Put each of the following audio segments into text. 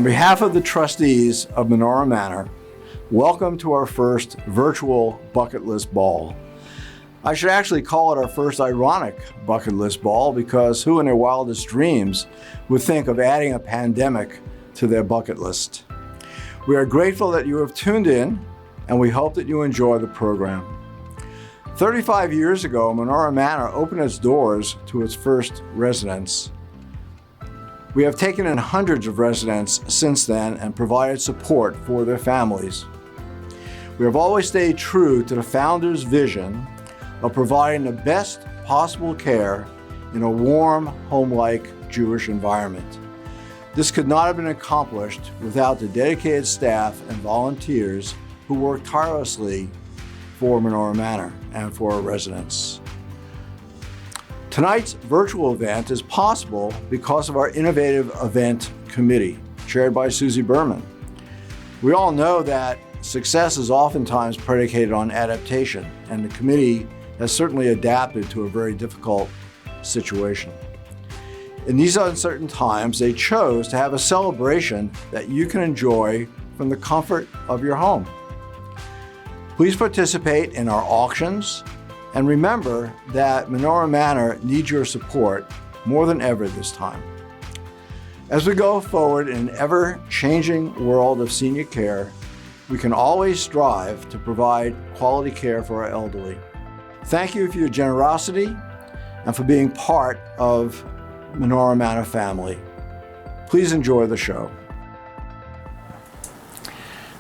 On behalf of the trustees of Menorah Manor, welcome to our first virtual bucket list ball. I should actually call it our first ironic bucket list ball because who in their wildest dreams would think of adding a pandemic to their bucket list? We are grateful that you have tuned in and we hope that you enjoy the program. 35 years ago, Menorah Manor opened its doors to its first residents. We have taken in hundreds of residents since then and provided support for their families. We have always stayed true to the founder's vision of providing the best possible care in a warm, home-like Jewish environment. This could not have been accomplished without the dedicated staff and volunteers who work tirelessly for Menorah Manor and for our residents. Tonight's virtual event is possible because of our innovative event committee, chaired by Susie Berman. We all know that success is oftentimes predicated on adaptation, and the committee has certainly adapted to a very difficult situation. In these uncertain times, they chose to have a celebration that you can enjoy from the comfort of your home. Please participate in our auctions, and remember that Menorah Manor needs your support more than ever this time. As we go forward in an ever-changing world of senior care, we can always strive to provide quality care for our elderly. Thank you for your generosity and for being part of Menorah Manor family. Please enjoy the show.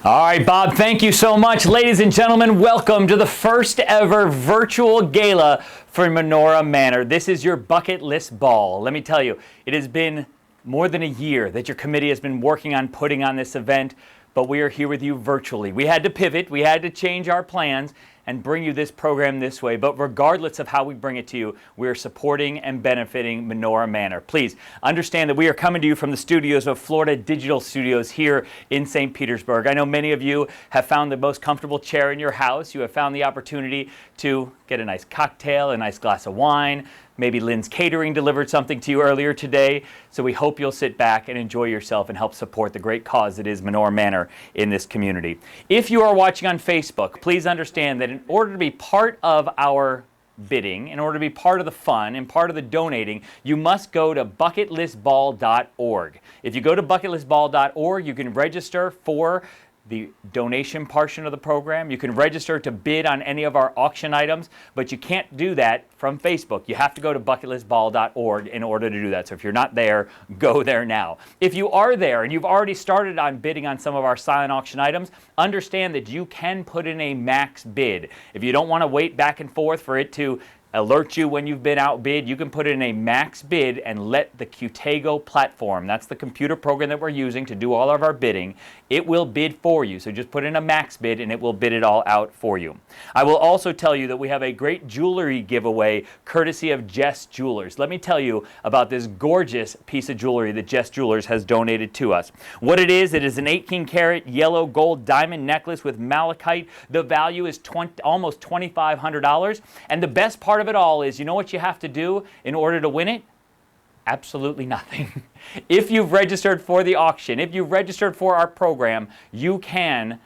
All right, Bob, thank you so much. Ladies and gentlemen, welcome to the first ever virtual gala for Menorah Manor. This is your bucket list ball. Let me tell you, it has been more than a year that your committee has been working on putting on this event, but we are here with you virtually. We had to pivot, we had to change our plans and bring you this program this way. But regardless of how we bring it to you, we are supporting and benefiting Menorah Manor. Please understand that we are coming to you from the studios of Florida Digital Studios here in St. Petersburg. I know many of you have found the most comfortable chair in your house. You have found the opportunity to get a nice cocktail, a nice glass of wine. Maybe Lynn's Catering delivered something to you earlier today. So we hope you'll sit back and enjoy yourself and help support the great cause that is Menorah Manor in this community. If you are watching on Facebook, please understand that in order to be part of our bidding, in order to be part of the fun and part of the donating, you must go to bucketlistball.org. If you go to bucketlistball.org, you can register for the donation portion of the program. You can register to bid on any of our auction items, but you can't do that from Facebook. You have to go to bucketlistball.org in order to do that. So if you're not there, go there now. If you are there and you've already started on bidding on some of our silent auction items, understand that you can put in a max bid. If you don't want to wait back and forth for it to alert you when you've been outbid, you can put in a max bid and let the Qtego platform, that's the computer program that we're using to do all of our bidding, it will bid for you. So just put in a max bid and it will bid it all out for you. I will also tell you that we have a great jewelry giveaway courtesy of Jess Jewelers. Let me tell you about this gorgeous piece of jewelry that Jess Jewelers has donated to us. What it is an 18-karat yellow gold diamond necklace with malachite. The value is almost $2,500. And the best part of it all is, you know what you have to do in order to win it? Absolutely nothing. If you've registered for the auction, if you've registered for our program, you can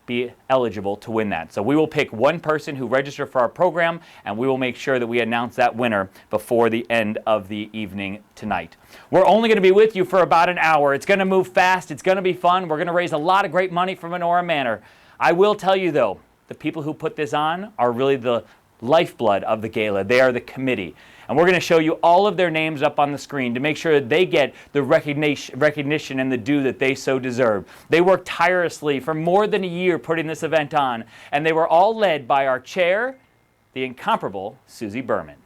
be eligible to win that. So we will pick one person who registered for our program, and we will make sure that we announce that winner before the end of the evening tonight. We're only going to be with you for about an hour. It's going to move fast. It's going to be fun. We're going to raise a lot of great money for Menorah Manor. I will tell you, though, the people who put this on are really the lifeblood of the gala. They are the committee. And we're going to show you all of their names up on the screen to make sure that they get the recognition and the due that they so deserve. They worked tirelessly for more than a year putting this event on, and they were all led by our chair, the incomparable Susie Berman.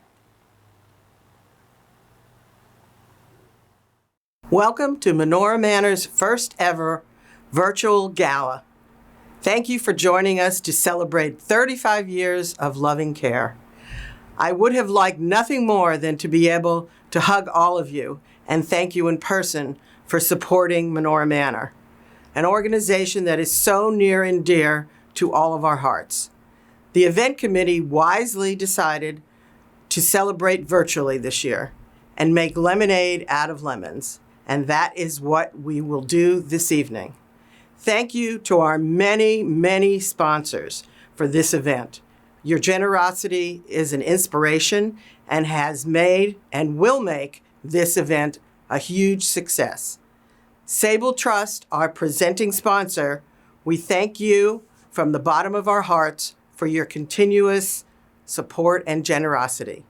Welcome to Menorah Manor's first ever virtual gala. Thank you for joining us to celebrate 35 years of loving care. I would have liked nothing more than to be able to hug all of you and thank you in person for supporting Menorah Manor, an organization that is so near and dear to all of our hearts. The event committee wisely decided to celebrate virtually this year and make lemonade out of lemons. and that is what we will do this evening. Thank you to our many, many sponsors for this event. Your generosity is an inspiration and has made and will make this event a huge success. Sable Trust, our presenting sponsor, we thank you from the bottom of our hearts for your continuous support and generosity.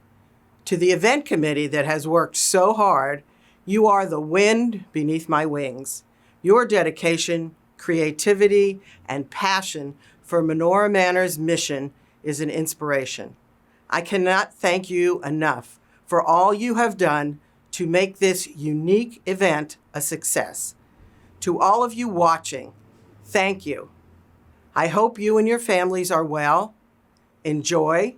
To the event committee that has worked so hard, you are the wind beneath my wings. Your dedication, creativity, and passion for Menorah Manor's mission is an inspiration. I cannot thank you enough for all you have done to make this unique event a success. To all of you watching, thank you. I hope you and your families are well. Enjoy,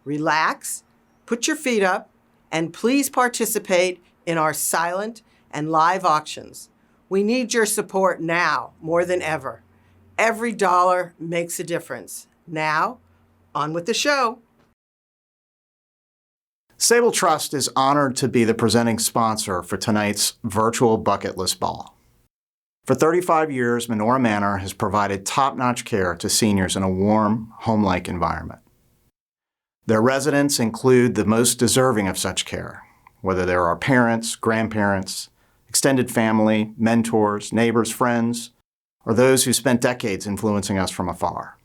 relax, put your feet up, and please participate in our silent and live auctions. We need your support now more than ever. Every dollar makes a difference. Now, on with the show. Sable Trust is honored to be the presenting sponsor for tonight's virtual bucket list ball. For 35 years, Menorah Manor has provided top-notch care to seniors in a warm, home-like environment. Their residents include the most deserving of such care, whether they're our parents, grandparents, extended family, mentors, neighbors, friends, or those who spent decades influencing us from afar.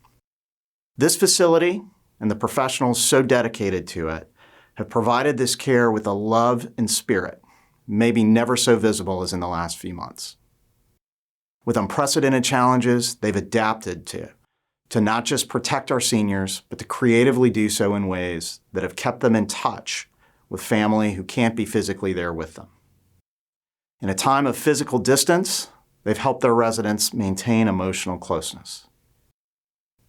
This facility and the professionals so dedicated to it have provided this care with a love and spirit, maybe never so visible as in the last few months. With unprecedented challenges, they've adapted to not just protect our seniors, but to creatively do so in ways that have kept them in touch with family who can't be physically there with them. In a time of physical distance, they've helped their residents maintain emotional closeness.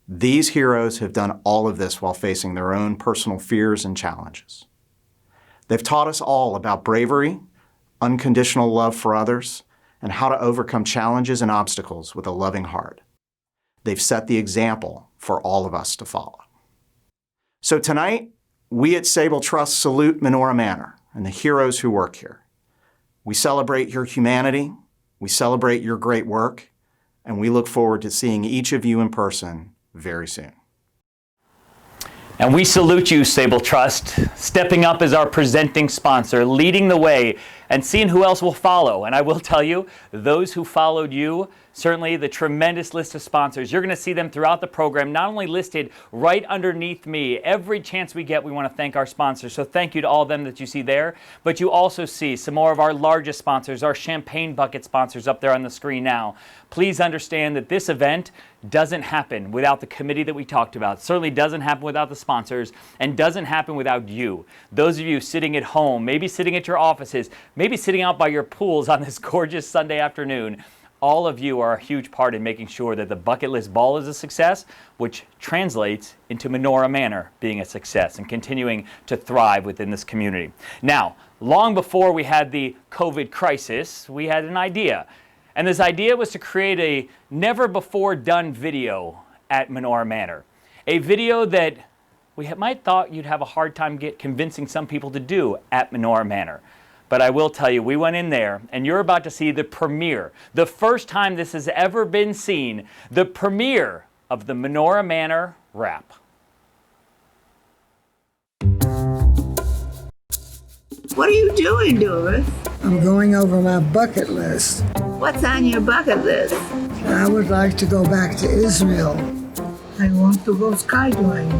These heroes have done all of this while facing their own personal fears and challenges. They've taught us all about bravery, unconditional love for others, and how to overcome challenges and obstacles with a loving heart. They've set the example for all of us to follow. So tonight, we at Sable Trust salute Menorah Manor and the heroes who work here. We celebrate your humanity, we celebrate your great work, and we look forward to seeing each of you in person very soon. And we salute you, Sable Trust, stepping up as our presenting sponsor, leading the way, and seeing who else will follow. And I will tell you, those who followed you, certainly the tremendous list of sponsors, you're going to see them throughout the program, not only listed right underneath me. Every chance we get, we want to thank our sponsors. So thank you to all of them that you see there. But you also see some more of our largest sponsors, our champagne bucket sponsors up there on the screen now. Please understand that this event doesn't happen without the committee that we talked about. Certainly doesn't happen without the sponsors, and doesn't happen without you. Those of you sitting at home, maybe sitting at your offices, maybe sitting out by your pools on this gorgeous Sunday afternoon. All of you are a huge part in making sure that the bucket list ball is a success, which translates into Menorah Manor being a success and continuing to thrive within this community. Now, long before we had the COVID crisis, we had an idea. And this idea was to create a never-before-done video at Menorah Manor. A video that we might thought you'd have a hard time convincing some people to do at Menorah Manor. But I will tell you, we went in there, and you're about to see the premiere, the first time this has ever been seen, the premiere of the Menorah Manor Rap. What are you doing, Doris? I'm going over my bucket list. What's on your bucket list? I would like to go back to Israel. I want to go skydiving.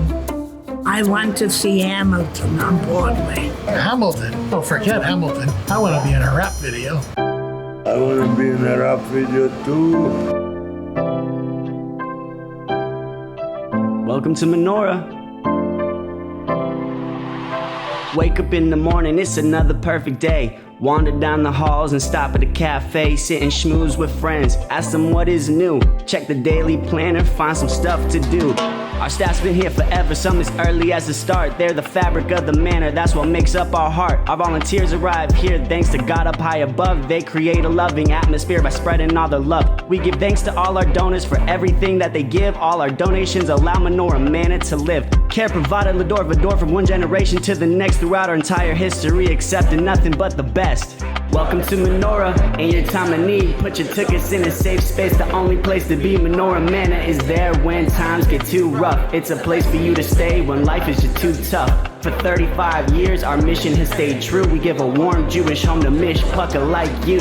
I want to see Hamilton on Broadway. Hamilton? Oh, forget Hamilton. I want to be in a rap video. I want to be in a rap video too. Welcome to Menorah. Wake up in the morning, it's another perfect day. Wander down the halls and stop at a cafe, sit and schmooze with friends, ask them what is new. Check the daily planner, find some stuff to do. Our staff's been here forever, some as early as the start. They're the fabric of the manor, that's what makes up our heart. Our volunteers arrive here thanks to God up high above. They create a loving atmosphere by spreading all their love. We give thanks to all our donors for everything that they give. All our donations allow Menorah Manor to live. Care provided door from one generation to the next throughout our entire history, accepting nothing but the best. Welcome to Menorah, in your time of need. Put your tickets in a safe space, the only place to be. Menorah Manor is there when times get too rough. It's a place for you to stay when life is just too tough. For 35 years, our mission has stayed true. We give a warm Jewish home to Mish Pucker like you.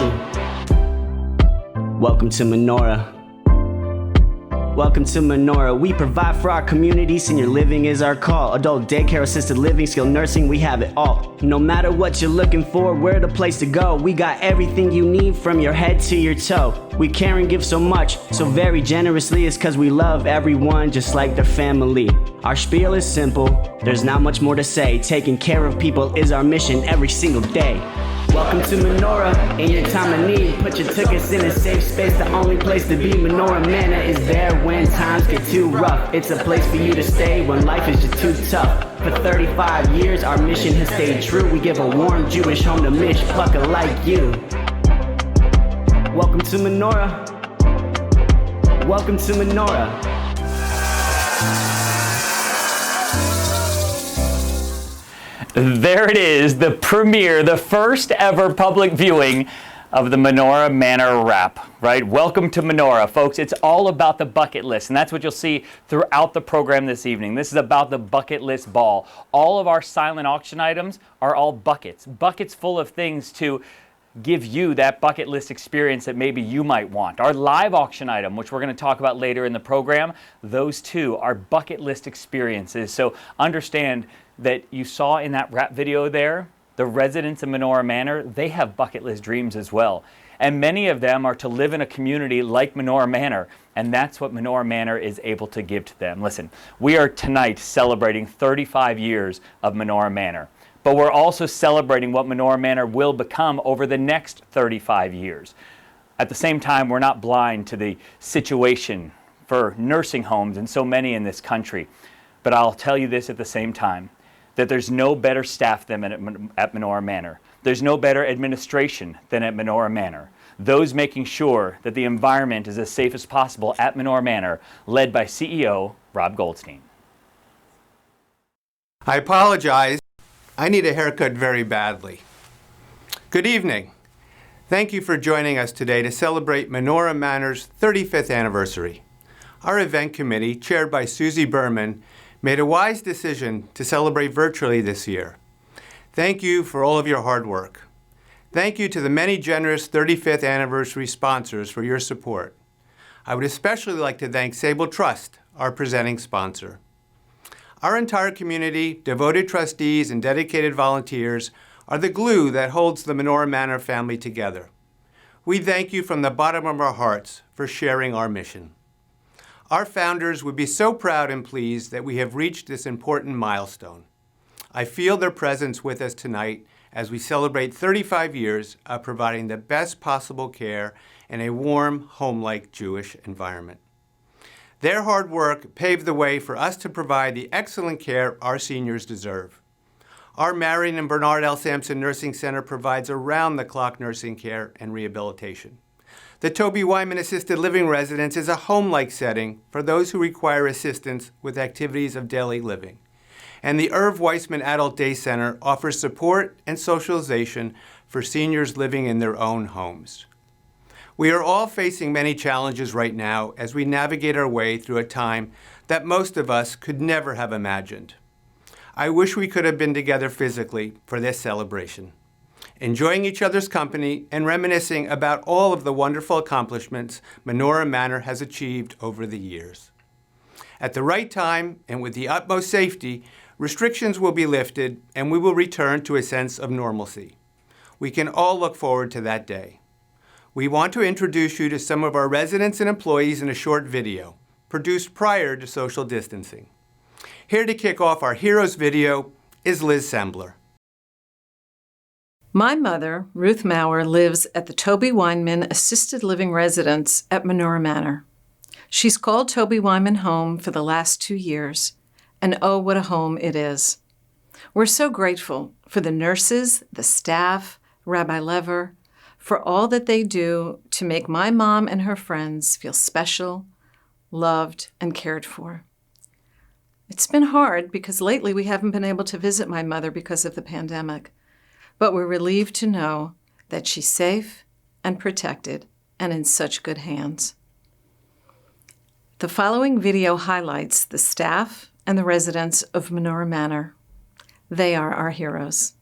Welcome to Menorah. Welcome to Menorah. We provide for our community. Senior living is our call. Adult daycare, assisted living, skilled nursing, we have it all. No matter what you're looking for, we're the place to go. We got everything you need from your head to your toe. We care and give so much, so very generously. It's cause we love everyone just like their family. Our spiel is simple, there's not much more to say. Taking care of people is our mission every single day. Welcome to Menorah, in your time of need. Put your tickets in a safe space, the only place to be. Menorah Manor is there when times get too rough. It's a place for you to stay when life is just too tough. For 35 years, our mission has stayed true. We give a warm Jewish home to Mish Pucker like you. Welcome to Menorah. Welcome to Menorah. There it is, the premiere, the first ever public viewing of the Menorah Manor Rap, right? Welcome to Menorah, folks. It's all about the bucket list, and that's what you'll see throughout the program this evening. This is about the bucket list ball. All of our silent auction items are all buckets full of things to give you that bucket list experience that maybe you might want. Our live auction item, which we're going to talk about later in the program, those two are bucket list experiences. So understand that you saw in that rap video there, the residents of Menorah Manor, they have bucket list dreams as well. And many of them are to live in a community like Menorah Manor, and that's what Menorah Manor is able to give to them. Listen, we are tonight celebrating 35 years of Menorah Manor, but we're also celebrating what Menorah Manor will become over the next 35 years. At the same time, we're not blind to the situation for nursing homes and so many in this country. But I'll tell you this at the same time, that there's no better staff than at Menorah Manor. There's no better administration than at Menorah Manor. Those making sure that the environment is as safe as possible at Menorah Manor, led by CEO Rob Goldstein. I apologize. I need a haircut very badly. Good evening. Thank you for joining us today to celebrate Menorah Manor's 35th anniversary. Our event committee, chaired by Susie Berman, made a wise decision to celebrate virtually this year. Thank you for all of your hard work. Thank you to the many generous 35th anniversary sponsors for your support. I would especially like to thank Sable Trust, our presenting sponsor. Our entire community, devoted trustees, and dedicated volunteers are the glue that holds the Menorah Manor family together. We thank you from the bottom of our hearts for sharing our mission. Our founders would be so proud and pleased that we have reached this important milestone. I feel their presence with us tonight as we celebrate 35 years of providing the best possible care in a warm, home-like Jewish environment. Their hard work paved the way for us to provide the excellent care our seniors deserve. Our Marion and Bernard L. Sampson Nursing Center provides around-the-clock nursing care and rehabilitation. The Toby Wyman Assisted Living Residence is a home-like setting for those who require assistance with activities of daily living. And the Irv Weissman Adult Day Center offers support and socialization for seniors living in their own homes. We are all facing many challenges right now as we navigate our way through a time that most of us could never have imagined. I wish we could have been together physically for this celebration, enjoying each other's company and reminiscing about all of the wonderful accomplishments Menorah Manor has achieved over the years. At the right time and with the utmost safety, restrictions will be lifted and we will return to a sense of normalcy. We can all look forward to that day. We want to introduce you to some of our residents and employees in a short video, produced prior to social distancing. Here to kick off our Heroes video is Liz Sembler. My mother, Ruth Maurer, lives at the Toby Wyman Assisted Living Residence at Menorah Manor. She's called Toby Wyman home for the last 2 years, and oh, what a home it is. We're so grateful for the nurses, the staff, Rabbi Lever, for all that they do to make my mom and her friends feel special, loved, and cared for. It's been hard because lately we haven't been able to visit my mother because of the pandemic. But we're relieved to know that she's safe and protected and in such good hands. The following video highlights the staff and the residents of Menorah Manor. They are our heroes.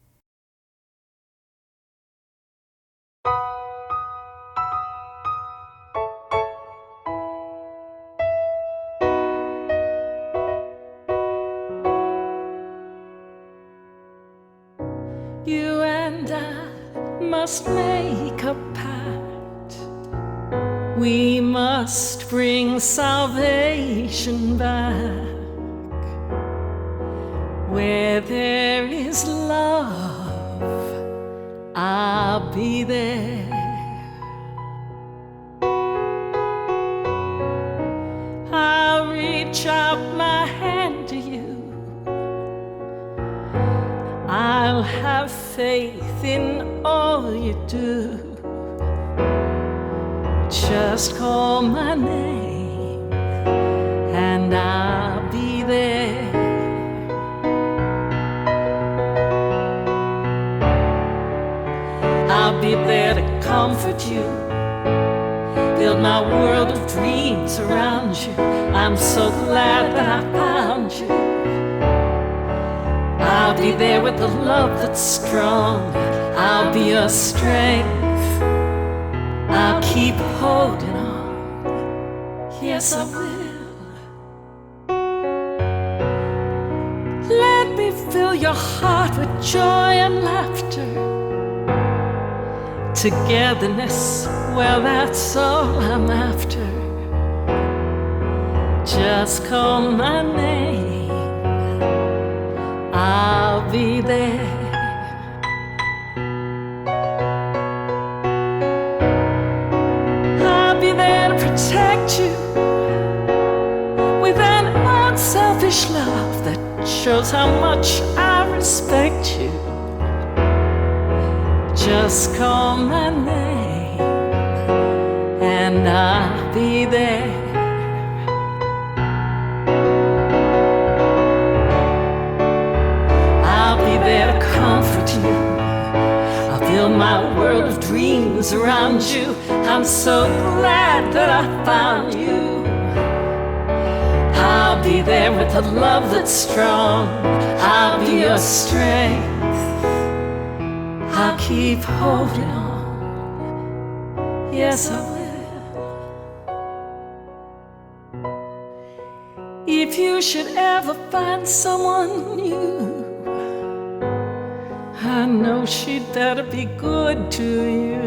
You and I must make a pact. We must bring salvation back. Where there is love, I'll be there. I'll reach out my hand to you. I'll have faith in all you do. Just call my name and I'll be there. I'll be there to comfort you, build my world of dreams around you. I'm so glad that I found you. I'll be there with the love that's strong. I'll be your strength. I'll keep holding on. Yes, I will. Let me fill your heart with joy and laughter. Togetherness, well, that's all I'm after. Just call my name, I'll be there. I'll be there to protect you with an unselfish love that shows how much I respect you. Just call my name and I'll be there. I'll be there to comfort you. I'll build my world of dreams around you. I'm so glad that I found you. I'll be there with a love that's strong. I'll be your strength. I'll keep holding on. Yes, I will. If you should ever find someone new, I know she'd better be good to you.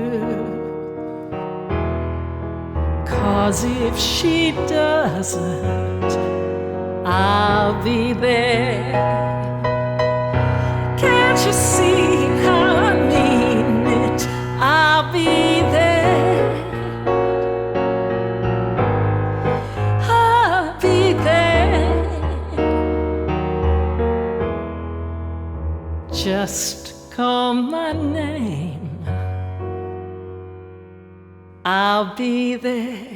'Cause if she doesn't, I'll be there. Can't you see how I mean it? I'll be there. I'll be there. Just call my name. I'll be there.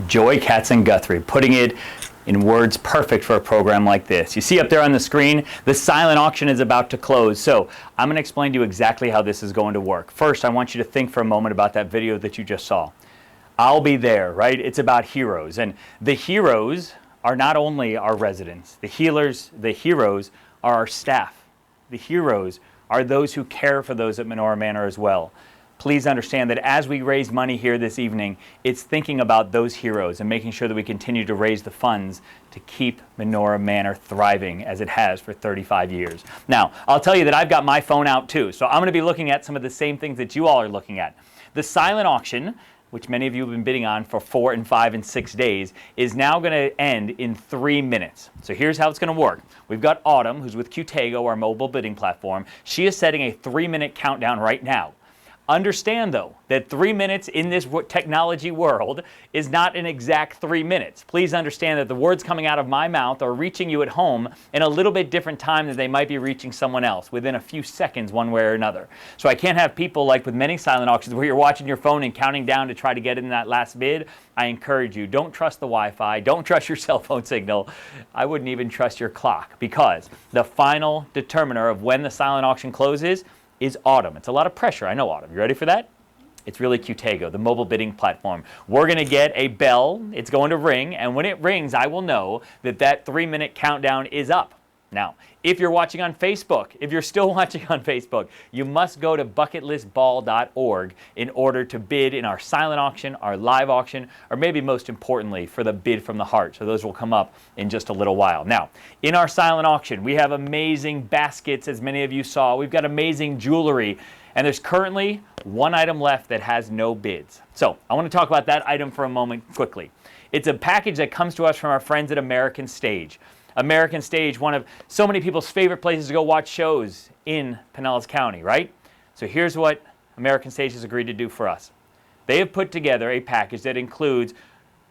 Joy Katz-Guthrie, putting it in words perfect for a program like this. You see up there on the screen, the silent auction is about to close. So I'm going to explain to you exactly how this is going to work. First, I want you to think for a moment about that video that you just saw. I'll be there, right? It's about heroes. And the heroes are not only our residents. The heroes are our staff. The heroes are those who care for those at Menorah Manor as well. Please understand that as we raise money here this evening, it's thinking about those heroes and making sure that we continue to raise the funds to keep Menorah Manor thriving as it has for 35 years. Now, I'll tell you that I've got my phone out too, so I'm going to be looking at some of the same things that you all are looking at. The silent auction, which many of you have been bidding on for 4 and 5 and 6 days, is now going to end in 3 minutes. So here's how it's going to work. We've got Autumn, who's with Qtego, our mobile bidding platform. She is setting a 3-minute countdown right now. Understand, though, that 3 minutes in this technology world is not an exact 3 minutes. Please understand that the words coming out of my mouth are reaching you at home in a little bit different time than they might be reaching someone else, within a few seconds one way or another. So I can't have people, like with many silent auctions, where you're watching your phone and counting down to try to get in that last bid. I encourage you, don't trust the Wi-Fi, don't trust your cell phone signal. I wouldn't even trust your clock, because the final determiner of when the silent auction closes is Autumn. It's a lot of pressure. I know, Autumn. You ready for that? It's really Qtego, the mobile bidding platform. We're going to get a bell. It's going to ring, and when it rings, I will know that that 3-minute countdown is up. Now, if you're watching on Facebook, if you're still watching on Facebook, you must go to bucketlistball.org in order to bid in our silent auction, our live auction, or maybe most importantly, for the bid from the heart. So those will come up in just a little while. Now, in our silent auction, we have amazing baskets, as many of you saw. We've got amazing jewelry, and there's currently one item left that has no bids. So I want to talk about that item for a moment quickly. It's a package that comes to us from our friends at American Stage. American Stage, one of so many people's favorite places to go watch shows in Pinellas County, right? So here's what American Stage has agreed to do for us. They have put together a package that includes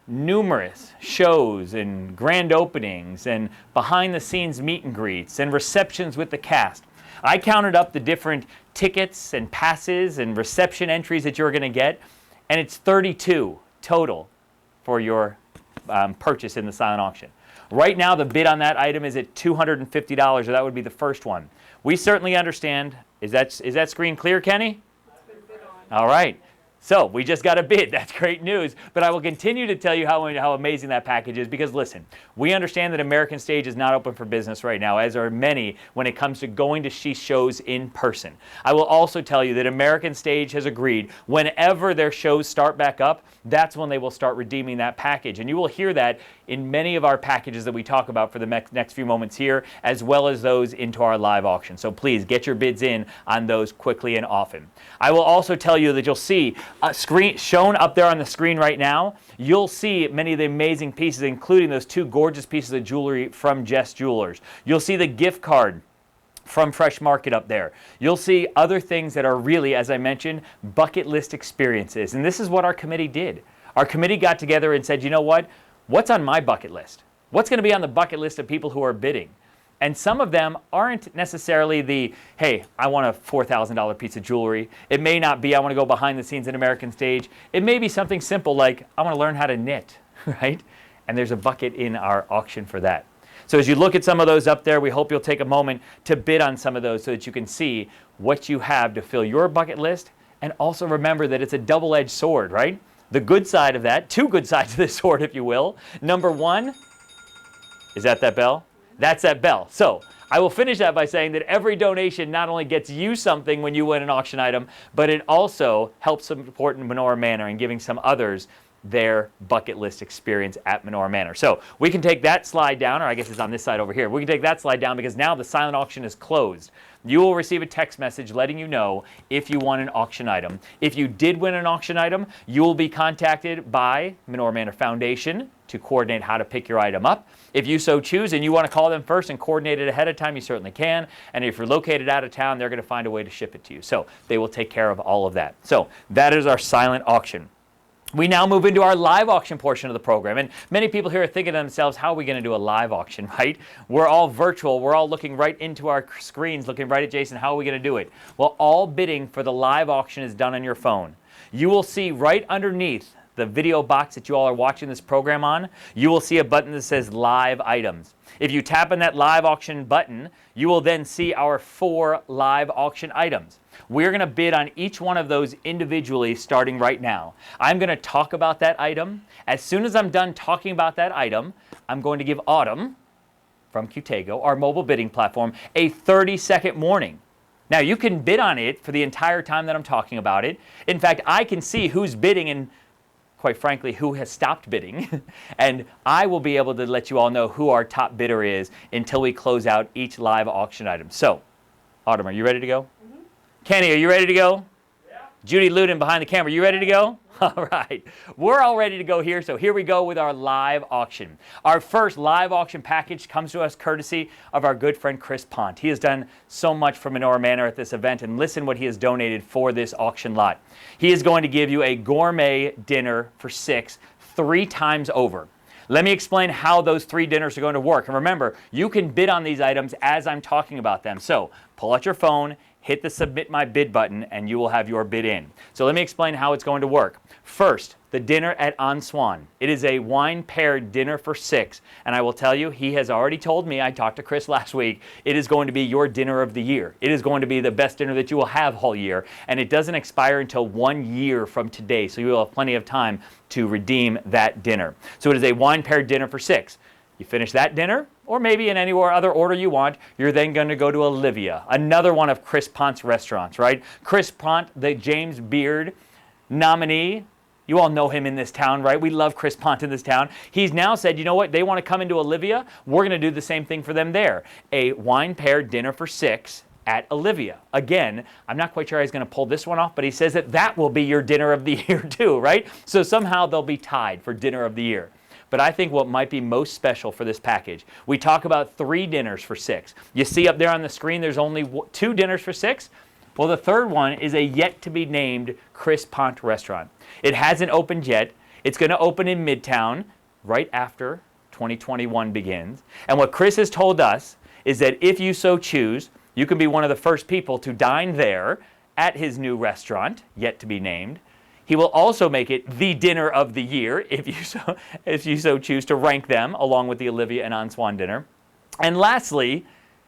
numerous shows and grand openings and behind-the-scenes meet and greets and receptions with the cast. I counted up the different tickets and passes and reception entries that you're going to get, and it's 32 total for your purchase in the silent auction. Right now, the bid on that item is at $250, or that would be the first one. We certainly understand. Is that screen clear, Kenny? It's been bid on. All right. So we just got a bid. That's great news. But I will continue to tell you how amazing that package is, because listen, we understand that American Stage is not open for business right now, as are many when it comes to going to see shows in person. I will also tell you that American Stage has agreed whenever their shows start back up, that's when they will start redeeming that package. And you will hear that in many of our packages that we talk about for the next few moments here, as well as those into our live auction. So please get your bids in on those quickly and often. I will also tell you that you'll see shown up there on the screen right now, you'll see many of the amazing pieces, including those 2 gorgeous pieces of jewelry from Jess Jewelers. You'll see the gift card from Fresh Market up there. You'll see other things that are really, as I mentioned, bucket list experiences. And this is what our committee did. Our committee got together and said, you know what? What's on my bucket list? What's going to be on the bucket list of people who are bidding? And some of them aren't necessarily the, hey, I want a $4,000 piece of jewelry. It may not be, I want to go behind the scenes at American Stage. It may be something simple like, I want to learn how to knit, right? And there's a bucket in our auction for that. So as you look at some of those up there, we hope you'll take a moment to bid on some of those so that you can see what you have to fill your bucket list. And also remember that it's a double-edged sword, right? The good side of that, 2 good sides of this sword, if you will. Number 1, is that bell? That's that bell. So I will finish that by saying that every donation not only gets you something when you win an auction item, but it also helps support Menorah Manor and giving some others their bucket list experience at Menorah Manor. So we can take that slide down, or I guess it's on this side over here. We can take that slide down because now the silent auction is closed. You will receive a text message letting you know if you won an auction item. If you did win an auction item, you will be contacted by Menorah Manor Foundation to coordinate how to pick your item up. If you so choose and you want to call them first and coordinate it ahead of time, you certainly can. And if you're located out of town, they're going to find a way to ship it to you. So they will take care of all of that. So that is our silent auction. We now move into our live auction portion of the program. And many people here are thinking to themselves, how are we going to do a live auction, right? We're all virtual. We're all looking right into our screens, looking right at Jason. How are we going to do it? Well, all bidding for the live auction is done on your phone. You will see right underneath the video box that you all are watching this program on, you will see a button that says Live Items. If you tap on that Live Auction button, you will then see our 4 live auction items. We're going to bid on each one of those individually starting right now. I'm going to talk about that item. As soon as I'm done talking about that item, I'm going to give Autumn from Qtego, our mobile bidding platform, a 30-second warning. Now, you can bid on it for the entire time that I'm talking about it. In fact, I can see who's bidding and, quite frankly, who has stopped bidding. And I will be able to let you all know who our top bidder is until we close out each live auction item. So, Autumn, are you ready to go? Mm-hmm. Kenny, are you ready to go? Yeah. Judy Luden behind the camera, you ready to go? All right, we're all ready to go here, so here we go with our live auction. Our first live auction package comes to us courtesy of our good friend Chris Pont. He has done so much for Menorah Manor at this event, and listen what he has donated for this auction lot. He is going to give you a gourmet dinner for 6, 3 times over. Let me explain how those 3 dinners are going to work. And remember, you can bid on these items as I'm talking about them. So pull out your phone, hit the Submit My Bid button, and you will have your bid in. So let me explain how it's going to work. First, the dinner at Swan. It is a wine-paired dinner for 6. And I will tell you, he has already told me, I talked to Chris last week, it is going to be your dinner of the year. It is going to be the best dinner that you will have all year. And it doesn't expire until 1 year from today. So you will have plenty of time to redeem that dinner. So it is a wine-paired dinner for 6. You finish that dinner, or maybe in any other order you want, you're then going to go to Olivia, another one of Chris Pont's restaurants, right? Chris Pont, the James Beard nominee. You all know him in this town, right? We love Chris Pont in this town. He's now said, you know what? They want to come into Olivia. We're going to do the same thing for them there. A wine-paired dinner for 6 at Olivia. Again, I'm not quite sure how he's going to pull this one off, but he says that that will be your dinner of the year too, right? So somehow they'll be tied for dinner of the year. But I think what might be most special for this package, we talk about 3 dinners for 6. You see up there on the screen, there's only 2 dinners for 6. Well, the third one is a yet-to-be-named Chris Pont restaurant. It hasn't opened yet. It's going to open in Midtown right after 2021 begins. And what Chris has told us is that if you so choose, you can be one of the first people to dine there at his new restaurant, yet to be named. He will also make it the dinner of the year if you so choose to rank them along with the Olivia and Swan dinner. And lastly,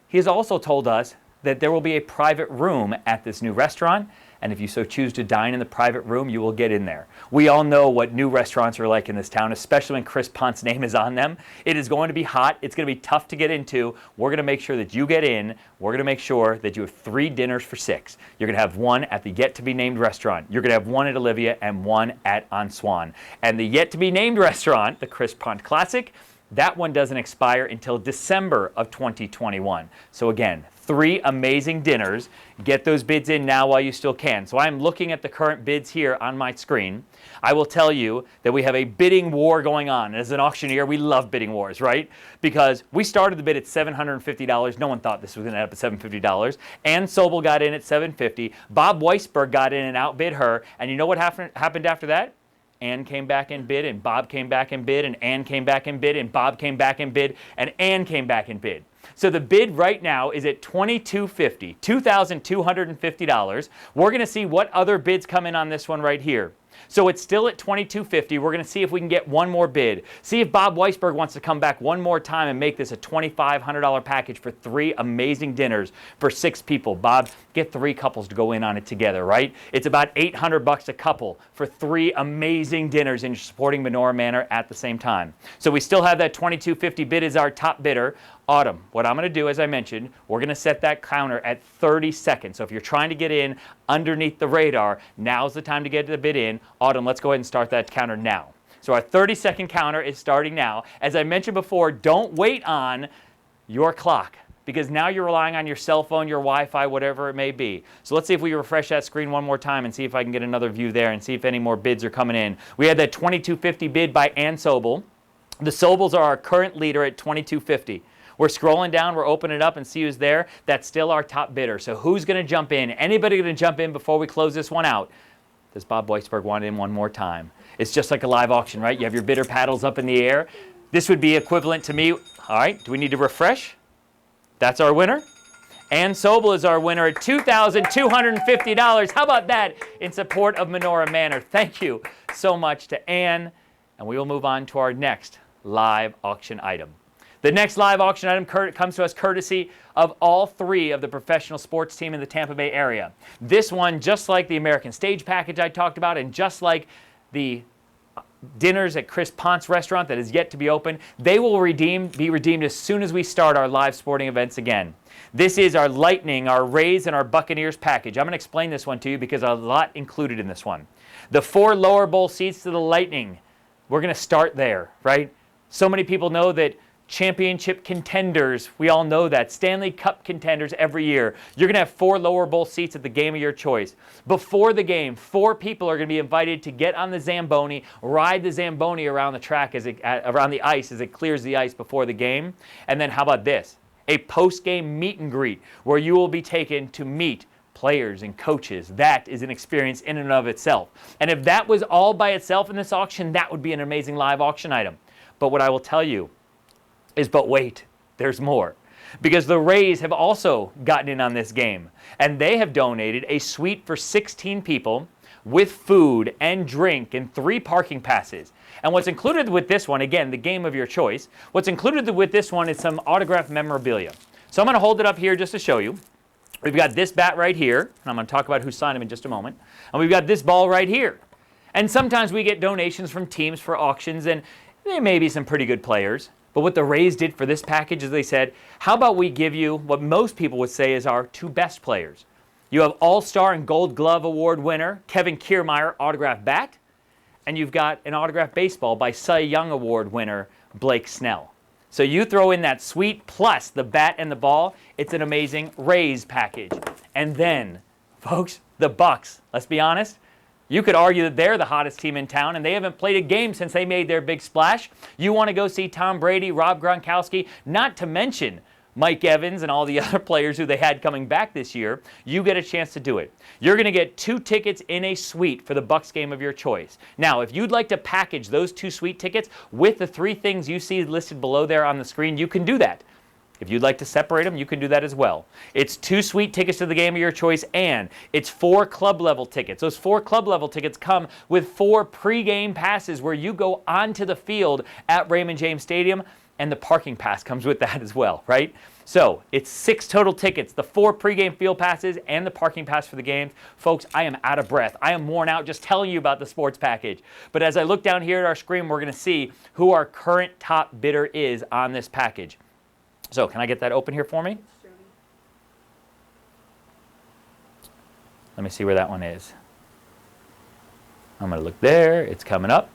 he has also told us that there will be a private room at this new restaurant, and if you so choose to dine in the private room, you will get in there. We all know what new restaurants are like in this town, especially when Chris Pont's name is on them. It is going to be hot. It's going to be tough to get into. We're going to make sure that you get in. We're going to make sure that you have 3 dinners for 6. You're going to have 1 at the yet-to-be-named restaurant. You're going to have 1 at Olivia and 1 at Swan. And the yet-to-be-named restaurant, the Chris Pont Classic, that one doesn't expire until December of 2021. So again, 3 amazing dinners. Get those bids in now while you still can. So I'm looking at the current bids here on my screen. I will tell you that we have a bidding war going on. As an auctioneer, we love bidding wars, right? Because we started the bid at $750. No one thought this was going to end up at $750. Ann Sobel got in at $750. Bob Weisberg got in and outbid her. And you know what happened after that? Ann came back and bid, and Bob came back and bid, and Ann came back and bid, and Bob came back and bid, and Ann came back and bid. So the bid right now is at $2,250, $2,250. We're going to see what other bids come in on this one right here. So it's still at $2,250. We're going to see if we can get one more bid. See if Bob Weisberg wants to come back one more time and make this a $2,500 package for 3 amazing dinners for 6 people. Bob, get 3 couples to go in on it together, right? It's about $800 a couple for 3 amazing dinners, and you're supporting Menorah Manor at the same time. So we still have that $2,250 bid as our top bidder. Autumn, what I'm going to do, as I mentioned, we're going to set that counter at 30 seconds. So if you're trying to get in underneath the radar, now's the time to get the bid in. Autumn, let's go ahead and start that counter now. So our 30-second counter is starting now. As I mentioned before, don't wait on your clock, because now you're relying on your cell phone, your Wi-Fi, whatever it may be. So let's see if we refresh that screen one more time and see if I can get another view there and see if any more bids are coming in. We had that $2,250 bid by Ann Sobel. The Sobels are our current leader at $2,250. We're scrolling down, we're opening it up and see who's there. That's still our top bidder. So who's going to jump in? Anybody going to jump in before we close this one out? Does Bob Weisberg want it in one more time? It's just like a live auction, right? You have your bidder paddles up in the air. This would be equivalent to me. All right, do we need to refresh? That's our winner. Ann Sobel is our winner at $2,250. How about that in support of Menorah Manor? Thank you so much to Ann. And we will move on to our next live auction item. The next live auction item comes to us courtesy of all 3 of the professional sports team in the Tampa Bay area. This one, just like the American Stage package I talked about, and just like the dinners at Chris Pont's restaurant that is yet to be open, they will be redeemed as soon as we start our live sporting events again. This is our Lightning, our Rays, and our Buccaneers package. I'm going to explain this one to you because there's a lot included in this one. The 4 lower bowl seats to the Lightning, we're going to start there, right? So many people know that championship contenders. We all know that. Stanley Cup contenders every year. You're going to have 4 lower bowl seats at the game of your choice. Before the game, 4 people are going to be invited to get on the Zamboni, ride the Zamboni around the track, around the ice as it clears the ice before the game. And then how about this? A post-game meet and greet where you will be taken to meet players and coaches. That is an experience in and of itself. And if that was all by itself in this auction, that would be an amazing live auction item. But what I will tell you is, but wait, there's more. Because the Rays have also gotten in on this game. And they have donated a suite for 16 people with food and drink and 3 parking passes. And what's included with this one, again, the game of your choice, what's included with this one is some autographed memorabilia. So I'm going to hold it up here just to show you. We've got this bat right here, and I'm going to talk about who signed him in just a moment. And we've got this ball right here. And sometimes we get donations from teams for auctions, and there may be some pretty good players. But what the Rays did for this package is they said, how about we give you what most people would say is our 2 best players. You have All-Star and Gold Glove Award winner Kevin Kiermaier autographed bat, and you've got an autographed baseball by Cy Young Award winner Blake Snell. So you throw in that suite plus the bat and the ball, it's an amazing Rays package. And then, folks, the Bucks, let's be honest, you could argue that they're the hottest team in town, and they haven't played a game since they made their big splash. You want to go see Tom Brady, Rob Gronkowski, not to mention Mike Evans and all the other players who they had coming back this year, you get a chance to do it. You're going to get 2 tickets in a suite for the Bucks game of your choice. Now, if you'd like to package those 2 suite tickets with the 3 things you see listed below there on the screen, you can do that. If you'd like to separate them, you can do that as well. It's 2 suite tickets to the game of your choice, and it's 4 club level tickets. Those 4 club level tickets come with 4 pregame passes where you go onto the field at Raymond James Stadium, and the parking pass comes with that as well, right? So it's 6 total tickets, the 4 pregame field passes and the parking pass for the games. Folks, I am out of breath. I am worn out just telling you about the sports package. But as I look down here at our screen, we're going to see who our current top bidder is on this package. So can I get that open here for me? Let me see where that one is. I'm going to look there. It's coming up.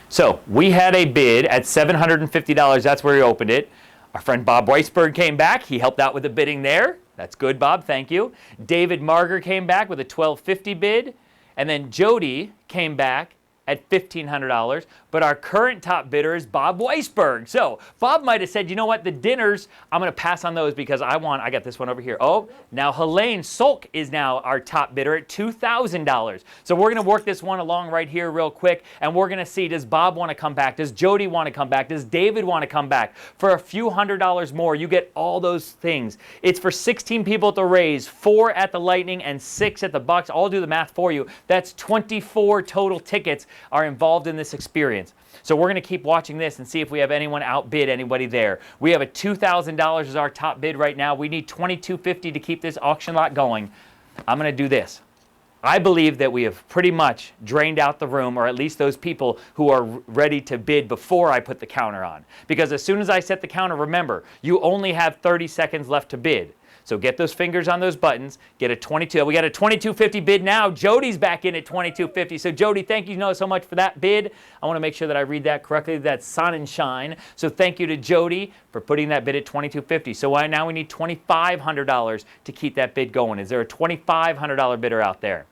So we had a bid at $750. That's where we opened it. Our friend Bob Weisberg came back. He helped out with the bidding there. That's good, Bob. Thank you. David Marger came back with a $1,250 bid. And then Jody came back at $1,500, but our current top bidder is Bob Weisberg. So Bob might have said, you know what, the dinners, I'm going to pass on those because I got this one over here. Oh, now Helene Solk is now our top bidder at $2,000. So we're going to work this one along right here real quick, and we're going to see, does Bob want to come back? Does Jody want to come back? Does David want to come back? For a few $100s more, you get all those things. It's for 16 people at the Rays, 4 at the Lightning, and 6 at the Bucks. I'll do the math for you. That's 24 total tickets are involved in this experience. So we're going to keep watching this and see if we have anyone outbid anybody there. We have a $2,000 as our top bid right now. We need $2,250 to keep this auction lot going. I'm going to do this. I believe that we have pretty much drained out the room, or at least those people who are ready to bid before I put the counter on. Because as soon as I set the counter, remember, you only have 30 seconds left to bid. So get those fingers on those buttons. Get a 22. We got a $2,250 bid now. Jody's back in at $2,250. So Jody, thank you so much for that bid. I want to make sure that I read that correctly. That's Sonnenschein. So thank you to Jody for putting that bid at $2,250. So now we need $2,500 to keep that bid going. Is there a $2,500 bidder out there?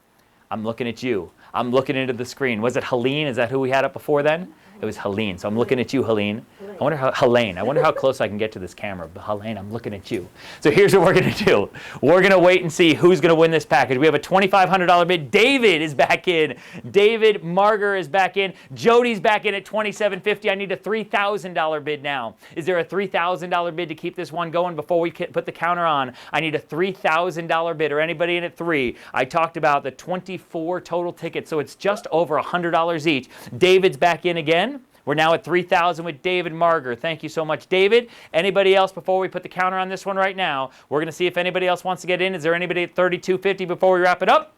I'm looking at you. I'm looking into the screen. Was it Helene? Is that who we had up before then? It was Helene. So I'm looking at you, Helene. I wonder how close I can get to this camera. But Helene, I'm looking at you. So here's what we're going to do. We're going to wait and see who's going to win this package. We have a $2,500 bid. David is back in. David Marger is back in. Jody's back in at $2,750. I need a $3,000 bid now. Is there a $3,000 bid to keep this one going before we put the counter on? I need a $3,000 bid, or anybody in at 3. I talked about the 24 total tickets, so it's just over $100 each. David's back in again. We're now at $3,000 with David Marger. Thank you so much, David. Anybody else before we put the counter on this one right now? We're going to see if anybody else wants to get in. Is there anybody at $3,250 before we wrap it up?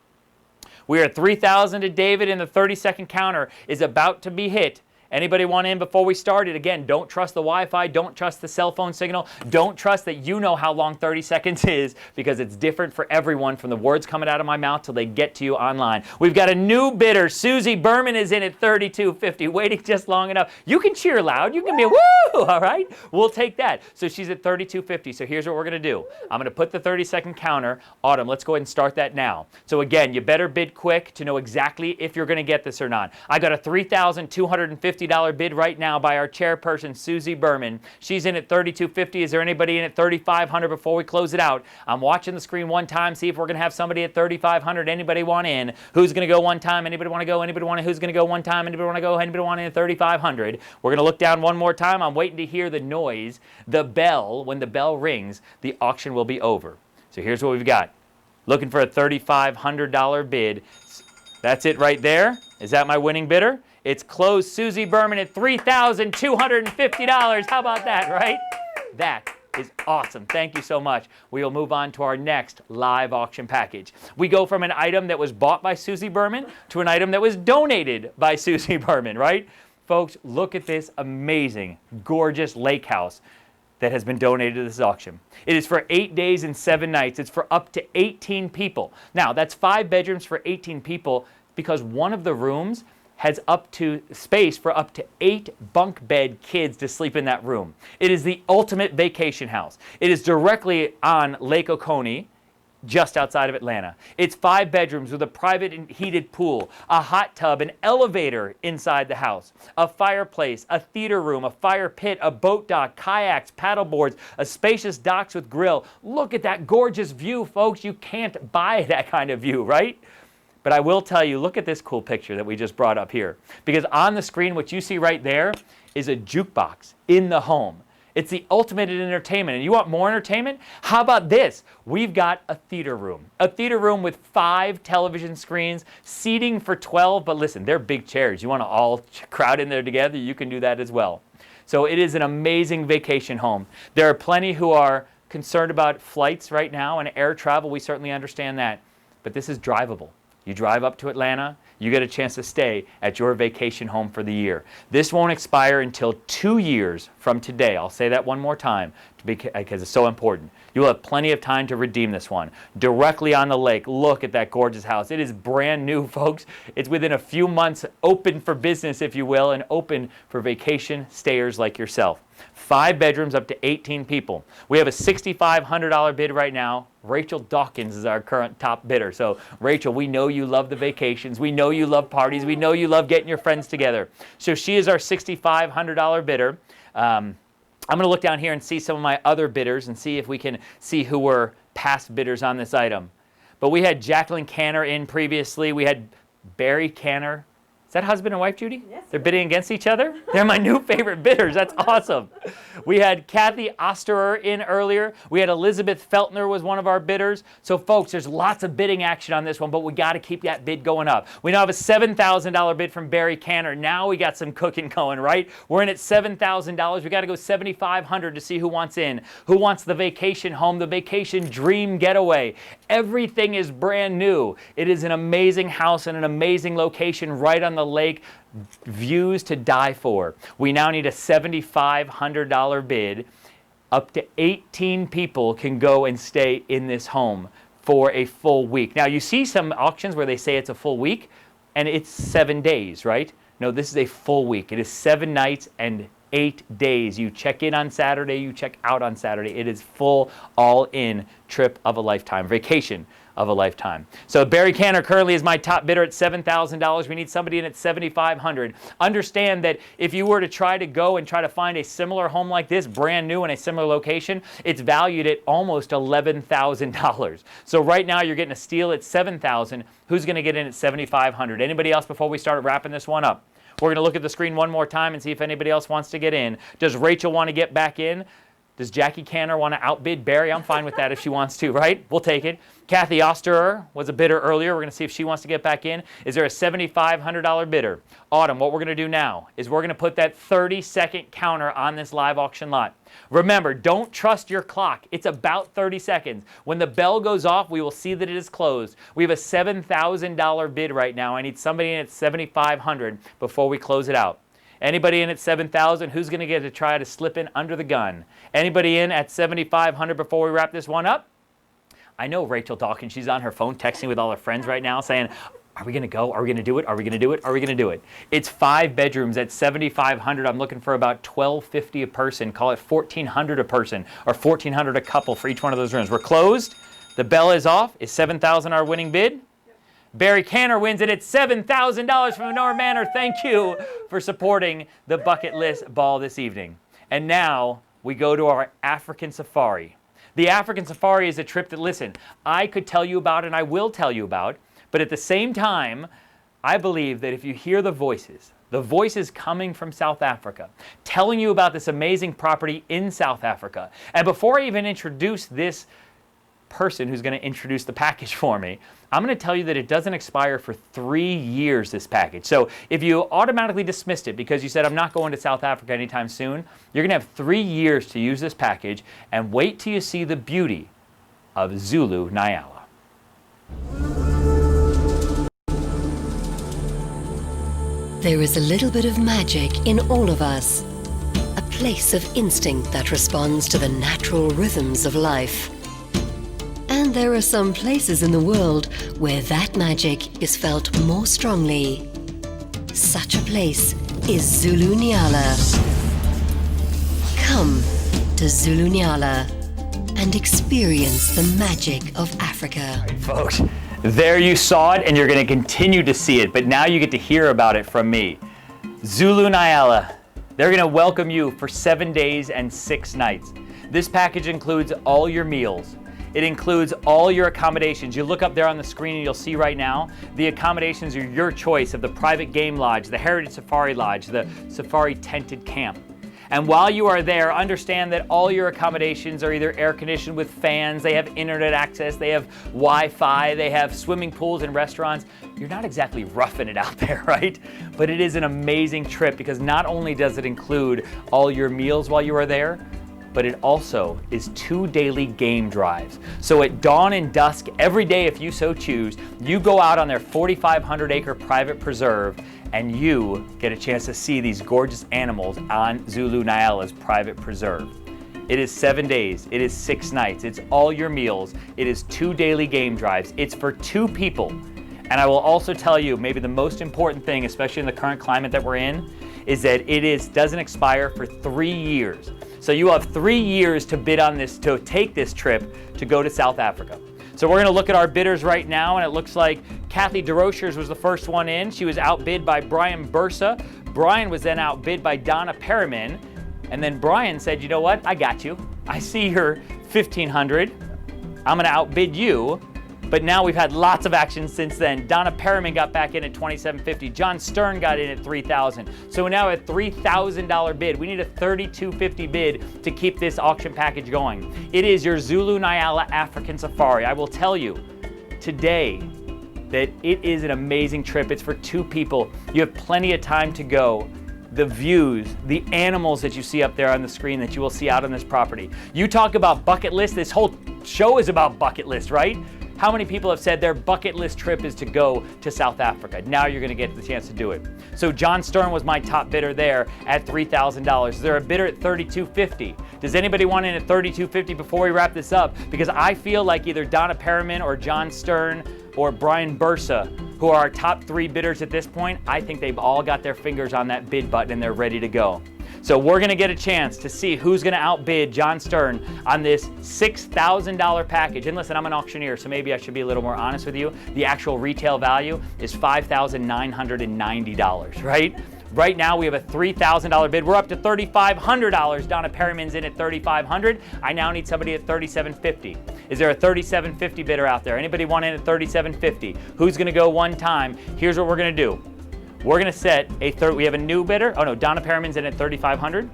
We are at $3,000 to David, and the 30-second counter is about to be hit. Anybody want in before we started? Again, don't trust the Wi-Fi, don't trust the cell phone signal, don't trust that you know how long 30 seconds is, because it's different for everyone from the words coming out of my mouth till they get to you online. We've got a new bidder. Susie Berman is in at $32.50, waiting just long enough. You can cheer loud, you can be a woo, all right? We'll take that. So she's at $32.50, so here's what we're gonna do. I'm gonna put the 30-second counter. Autumn, let's go ahead and start that now. So again, you better bid quick to know exactly if you're gonna get this or not. I got a $3,250 bid right now by our chairperson, Susie Berman. She's in at $32.50. Is there anybody in at $3,500 before we close it out? I'm watching the screen one time, see if we're going to have somebody at $3,500. Anybody want in? Who's going to go one time? Anybody want to go? Anybody want to? Who's going to go one time? Anybody want to go? Anybody want in at $3,500? We're going to look down one more time. I'm waiting to hear the noise, the bell. When the bell rings, the auction will be over. So here's what we've got. Looking for a $3,500 bid. That's it right there. Is that my winning bidder? It's closed. Susie Berman at $3,250. How about that, right? That is awesome. Thank you so much. We will move on to our next live auction package. We go from an item that was bought by Susie Berman to an item that was donated by Susie Berman, right? Folks, look at this amazing, gorgeous lake house that has been donated to this auction. It is for 8 days and 7 nights. It's for up to 18 people. Now, that's 5 bedrooms for 18 people because one of the rooms has up to space for up to 8 bunk bed kids to sleep in that room. It is the ultimate vacation house. It is directly on Lake Oconee, just outside of Atlanta. It's 5 bedrooms with a private and heated pool, a hot tub, an elevator inside the house, a fireplace, a theater room, a fire pit, a boat dock, kayaks, paddle boards, a spacious docks with grill. Look at that gorgeous view, folks. You can't buy that kind of view, right? But I will tell you, look at this cool picture that we just brought up here. Because on the screen, what you see right there is a jukebox in the home. It's the ultimate in entertainment. And you want more entertainment? How about this? We've got a theater room. A theater room with 5 television screens, seating for 12. But listen, they're big chairs. You want to all crowd in there together? You can do that as well. So it is an amazing vacation home. There are plenty who are concerned about flights right now and air travel. We certainly understand that. But this is drivable. You drive up to Atlanta, you get a chance to stay at your vacation home for the year. This won't expire until 2 years from today. I'll say that one more time because it's so important. You will have plenty of time to redeem this one. Directly on the lake, look at that gorgeous house. It is brand new, folks. It's within a few months open for business, if you will, and open for vacation stayers like yourself. 5 bedrooms, up to 18 people. We have a $6,500 bid right now. Rachel Dawkins is our current top bidder. So, Rachel, we know you love the vacations. We know you love parties. We know you love getting your friends together. So she is our $6,500 bidder. I'm going to look down here and see some of my other bidders and see if we can see who were past bidders on this item. But we had Jacqueline Canner in previously. We had Barry Canner. Is that husband and wife, Judy? Yes. They're bidding against each other? They're my new favorite bidders. That's awesome. We had Kathy Osterer in earlier. We had Elizabeth Feltner was one of our bidders. So, folks, there's lots of bidding action on this one, but we got to keep that bid going up. We now have a $7,000 bid from Barry Canner. Now we got some cooking going, right? We're in at $7,000. We got to go $7,500 to see who wants in. Who wants the vacation home, the vacation dream getaway? Everything is brand new. It is an amazing house and an amazing location right on the lake, views to die for. We now need a $7,500 bid. Up to 18 people can go and stay in this home for a full week. Now, you see some auctions where they say it's a full week and it's 7 days, right? No, this is a full week. It is 7 nights and 8 days. You check in on Saturday, you check out on Saturday. It is full, all-in trip of a lifetime, vacation of a lifetime. So Barry Canner currently is my top bidder at $7,000. We need somebody in at $7,500. Understand that if you were to try to go and try to find a similar home like this, brand new in a similar location, it's valued at almost $11,000. So right now you're getting a steal at $7,000. Who's going to get in at $7,500? Anybody else before we start wrapping this one up? We're going to look at the screen one more time and see if anybody else wants to get in. Does Rachel want to get back in? Does Jackie Canner want to outbid Barry? I'm fine with that if she wants to, right? We'll take it. Kathy Osterer was a bidder earlier. We're going to see if she wants to get back in. Is there a $7,500 bidder? Autumn, what we're going to do now is we're going to put that 30-second counter on this live auction lot. Remember, don't trust your clock. It's about 30 seconds. When the bell goes off, we will see that it is closed. We have a $7,000 bid right now. I need somebody in at $7,500 before we close it out. Anybody in at 7,000? Who's going to get to try to slip in under the gun? Anybody in at 7,500 before we wrap this one up? I know Rachel Dawkins, she's on her phone texting with all her friends right now saying, are we going to go? Are we going to do it? Are we going to do it? Are we going to do it? It's 5 bedrooms at 7,500. I'm looking for about $1,250 a person. Call it $1,400 a person or $1,400 a couple for each one of those rooms. We're closed. The bell is off. Is 7,000 our winning bid? Barry Canner wins it at $7,000 from Menorah Manor. Thank you for supporting the Bucket List Ball this evening. And now we go to our African Safari. The African Safari is a trip that, listen, I could tell you about and I will tell you about, but at the same time, I believe that if you hear the voices coming from South Africa, telling you about this amazing property in South Africa, and before I even introduce this person who's going to introduce the package for me, I'm going to tell you that it doesn't expire for 3 years, this package. So if you automatically dismissed it because you said, I'm not going to South Africa anytime soon, you're going to have 3 years to use this package, and wait till you see the beauty of Zulu Nyala. There is a little bit of magic in all of us, a place of instinct that responds to the natural rhythms of life. And there are some places in the world where that magic is felt more strongly. Such a place is Zulu Nyala. Come to Zulu Nyala and experience the magic of Africa. Right, folks, there you saw it and you're going to continue to see it, but now you get to hear about it from me. Zulu Nyala, they're going to welcome you for 7 days and 6 nights. This package includes all your meals. It includes all your accommodations. You look up there on the screen and you'll see right now, the accommodations are your choice of the private game lodge, the Heritage Safari Lodge, the Safari Tented Camp. And while you are there, understand that all your accommodations are either air conditioned with fans, they have internet access, they have Wi-Fi, they have swimming pools and restaurants. You're not exactly roughing it out there, right? But it is an amazing trip because not only does it include all your meals while you are there, but it also is 2 daily game drives. So at dawn and dusk every day, if you so choose, you go out on their 4,500-acre private preserve and you get a chance to see these gorgeous animals on Zulu Nyala's private preserve. It is 7 days, it is 6 nights, it's all your meals, it is 2 daily game drives, it's for 2 people. And I will also tell you, maybe the most important thing, especially in the current climate that we're in, is that it doesn't expire for 3 years. So you have 3 years to bid on this, to take this trip to go to South Africa. So we're gonna look at our bidders right now, and it looks like Kathy DeRochers was the first one in. She was outbid by Brian Bursa. Brian was then outbid by Donna Perriman. And then Brian said, you know what, I got you. I see your 1,500. I'm gonna outbid you. But now we've had lots of action since then. Donna Perriman got back in at $2,750. John Stern got in at $3,000. So we're now at $3,000 bid. We need a $3,250 bid to keep this auction package going. It is your Zulu Nyala African Safari. I will tell you today that it is an amazing trip. It's for 2 people. You have plenty of time to go. The views, the animals that you see up there on the screen that you will see out on this property. You talk about bucket list. This whole show is about bucket list, right? How many people have said their bucket list trip is to go to South Africa? Now you're gonna get the chance to do it. So John Stern was my top bidder there at $3,000. Is there a bidder at $3,250? Does anybody want in at $3,250 before we wrap this up? Because I feel like either Donna Perriman or John Stern or Brian Bursa, who are our top 3 bidders at this point, I think they've all got their fingers on that bid button and they're ready to go. So we're gonna get a chance to see who's gonna outbid John Stern on this $6,000 package. And listen, I'm an auctioneer, so maybe I should be a little more honest with you. The actual retail value is $5,990, right? Right now we have a $3,000 bid. We're up to $3,500. Donna Perriman's in at $3,500. I now need somebody at $3,750. Is there a $3,750 bidder out there? Anybody want in at $3,750? Who's gonna go one time? Here's what we're gonna do. We're gonna set we have a new bidder. Oh no, Donna Perriman's in at $3,500.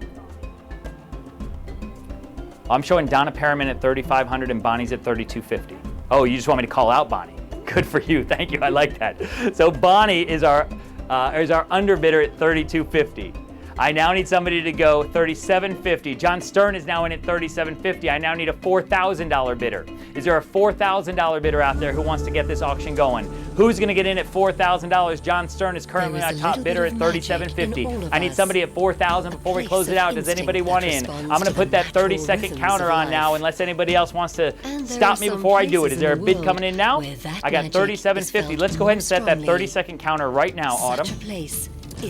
I'm showing Donna Perriman at $3,500 and Bonnie's at $3,250. Oh, you just want me to call out Bonnie? Good for you, thank you, I like that. So Bonnie is our underbidder at $3,250. I now need somebody to go $3,750. John Stern is now in at $3,750. I now need a $4,000 bidder. Is there a $4,000 bidder out there who wants to get this auction going? Who's going to get in at $4,000? John Stern is currently our top bidder at $3,750. I need somebody at $4,000 before we close it out. Does anybody want in? I'm going to put that 30-second counter on now unless anybody else wants to stop me before I do it. Is there a bid coming in now? I got $3,750. Let's go ahead and set that 30-second counter right now, Autumn.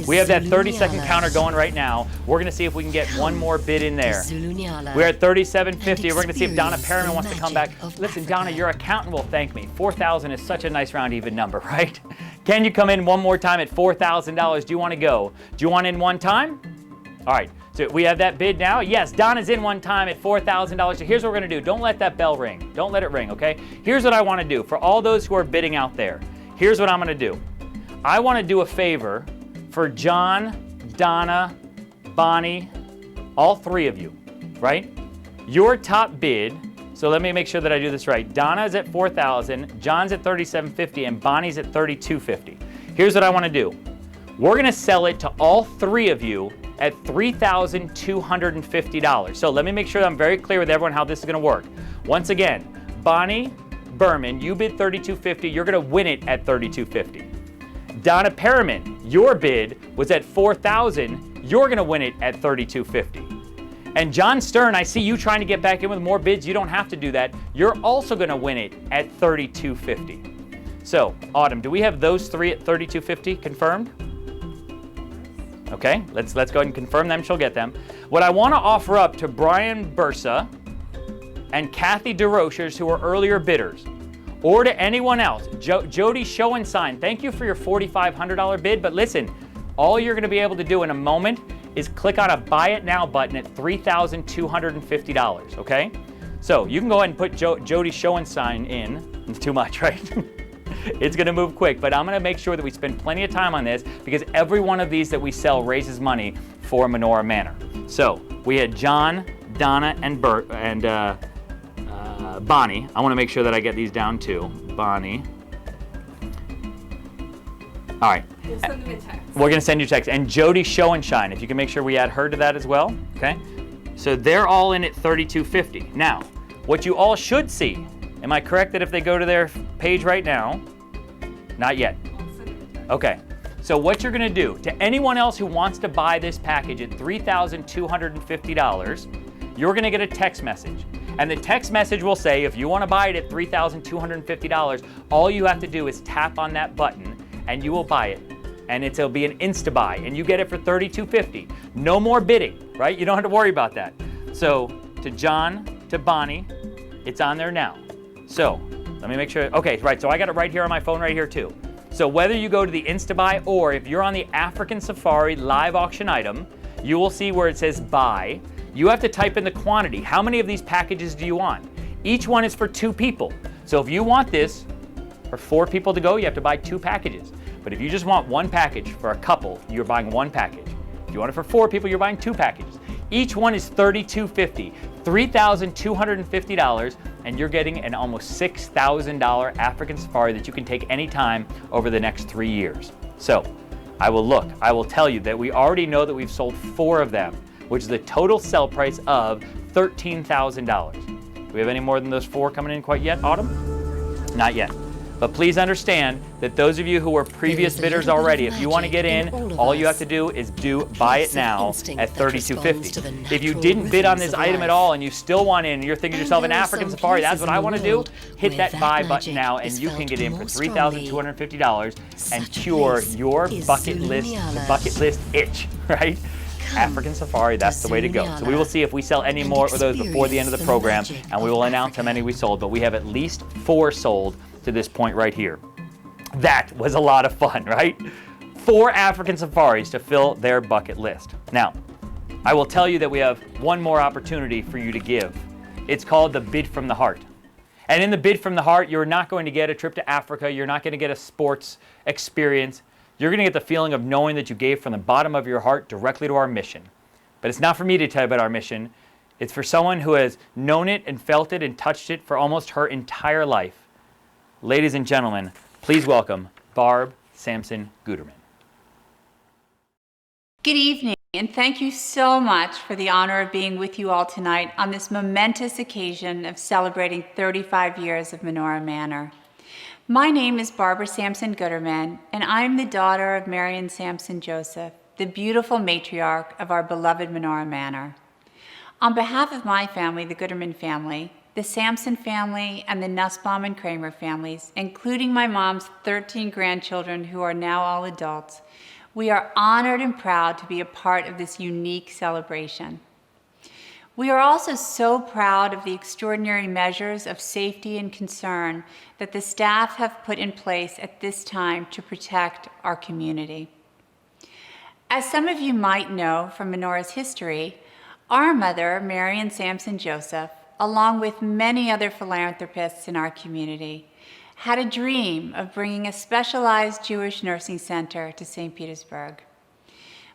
We have that 30-second counter going right now. We're going to see if we can get one more bid in there. We're at $3,750. We're going to see if Donna Perriman wants to come back. Listen, Donna, your accountant will thank me. $4,000 is such a nice round even number, right? Can you come in one more time at $4,000? Do you want to go? Do you want in one time? All right. So we have that bid now. Yes, Donna's in one time at $4,000. So here's what we're going to do. Don't let that bell ring. Don't let it ring, okay? Here's what I want to do. For all those who are bidding out there, here's what I'm going to do. I want to do a favor for John, Donna, Bonnie, all three of you, right? Your top bid, so let me make sure that I do this right. Donna's at $4,000, John's at $3,750, and Bonnie's at $3,250. Here's what I want to do. We're going to sell it to all three of you at $3,250. So let me make sure that I'm very clear with everyone how this is going to work. Once again, Bonnie Berman, you bid $3,250. You're going to win it at $3,250. Donna Perriman, your bid was at $4,000. You're going to win it at $3,250. And John Stern, I see you trying to get back in with more bids. You don't have to do that. You're also going to win it at $3,250. So, Autumn, do we have those three at $3,250 confirmed? Okay, let's go ahead and confirm them. She'll get them. What I want to offer up to Brian Bursa and Kathy DeRochers, who were earlier bidders, or to anyone else, Jody Schoenstein, thank you for your $4,500 bid, but listen, all you're going to be able to do in a moment is click on a Buy It Now button at $3,250, okay? So you can go ahead and put Jody Schoenstein in. It's too much, right? It's going to move quick, but I'm going to make sure that we spend plenty of time on this because every one of these that we sell raises money for Menorah Manor. So we had John, Donna, and Bonnie. I want to make sure that I get these down too. Bonnie. All right. We'll send them a text. We're going to send you a text. And Jody Schoenstein, if you can make sure we add her to that as well. Okay. So they're all in at $3,250. Now, what you all should see, am I correct that if they go to their page right now? Not yet. Okay. So what you're going to do, to anyone else who wants to buy this package at $3,250, you're going to get a text message. And the text message will say, if you want to buy it at $3,250, all you have to do is tap on that button and you will buy it. And it'll be an insta-buy and you get it for $3,250. No more bidding, right? You don't have to worry about that. So to John, to Bonnie, it's on there now. So let me make sure. Okay, right, so I got it right here on my phone right here too. So whether you go to the insta-buy or if you're on the African Safari live auction item, you will see where it says buy. You have to type in the quantity. How many of these packages do you want? Each one is for 2 people. So if you want this for 4 people to go, you have to buy 2 packages. But if you just want one package for a couple, you're buying 1 package. If you want it for 4 people, you're buying 2 packages. Each one is $3,250, $3,250, and you're getting an almost $6,000 African Safari that you can take anytime over the next 3 years. So I will tell you that we already know that we've sold 4 of them, which is a total sell price of $13,000. Do we have any more than those 4 coming in quite yet, Autumn? Not yet. But please understand that those of you who were previous bidders already, if you want to get in, all you have to do is buy it now at $3,250. If you didn't bid on this item at all and you still want in and you're thinking to yourself, an African Safari, that's what I want to do, hit that buy button now and you can get in for $3,250 and cure your bucket list itch, right? African Safari, that's the way to go. So we will see if we sell any more of those before the end of the program, and we will announce how many we sold, but we have at least 4 sold to this point right here. That was a lot of fun, right? 4 African Safaris to fill their bucket list. Now, I will tell you that we have one more opportunity for you to give. It's called the Bid from the Heart. And in the Bid from the Heart, you're not going to get a trip to Africa, you're not going to get a sports experience. You're going to get the feeling of knowing that you gave from the bottom of your heart directly to our mission. But it's not for me to tell you about our mission. It's for someone who has known it and felt it and touched it for almost her entire life. Ladies and gentlemen, please welcome Barb Sampson Guterman. Good evening, and thank you so much for the honor of being with you all tonight on this momentous occasion of celebrating 35 years of Menorah Manor. My name is Barbara Sampson Gooderman, and I'm the daughter of Marion Sampson Joseph, the beautiful matriarch of our beloved Menorah Manor. On behalf of my family, the Gooderman family, the Sampson family, and the Nussbaum and Kramer families, including my mom's 13 grandchildren who are now all adults, we are honored and proud to be a part of this unique celebration. We are also so proud of the extraordinary measures of safety and concern that the staff have put in place at this time to protect our community. As some of you might know from Menorah's history, our mother, Marion Sampson Joseph, along with many other philanthropists in our community, had a dream of bringing a specialized Jewish nursing center to St. Petersburg.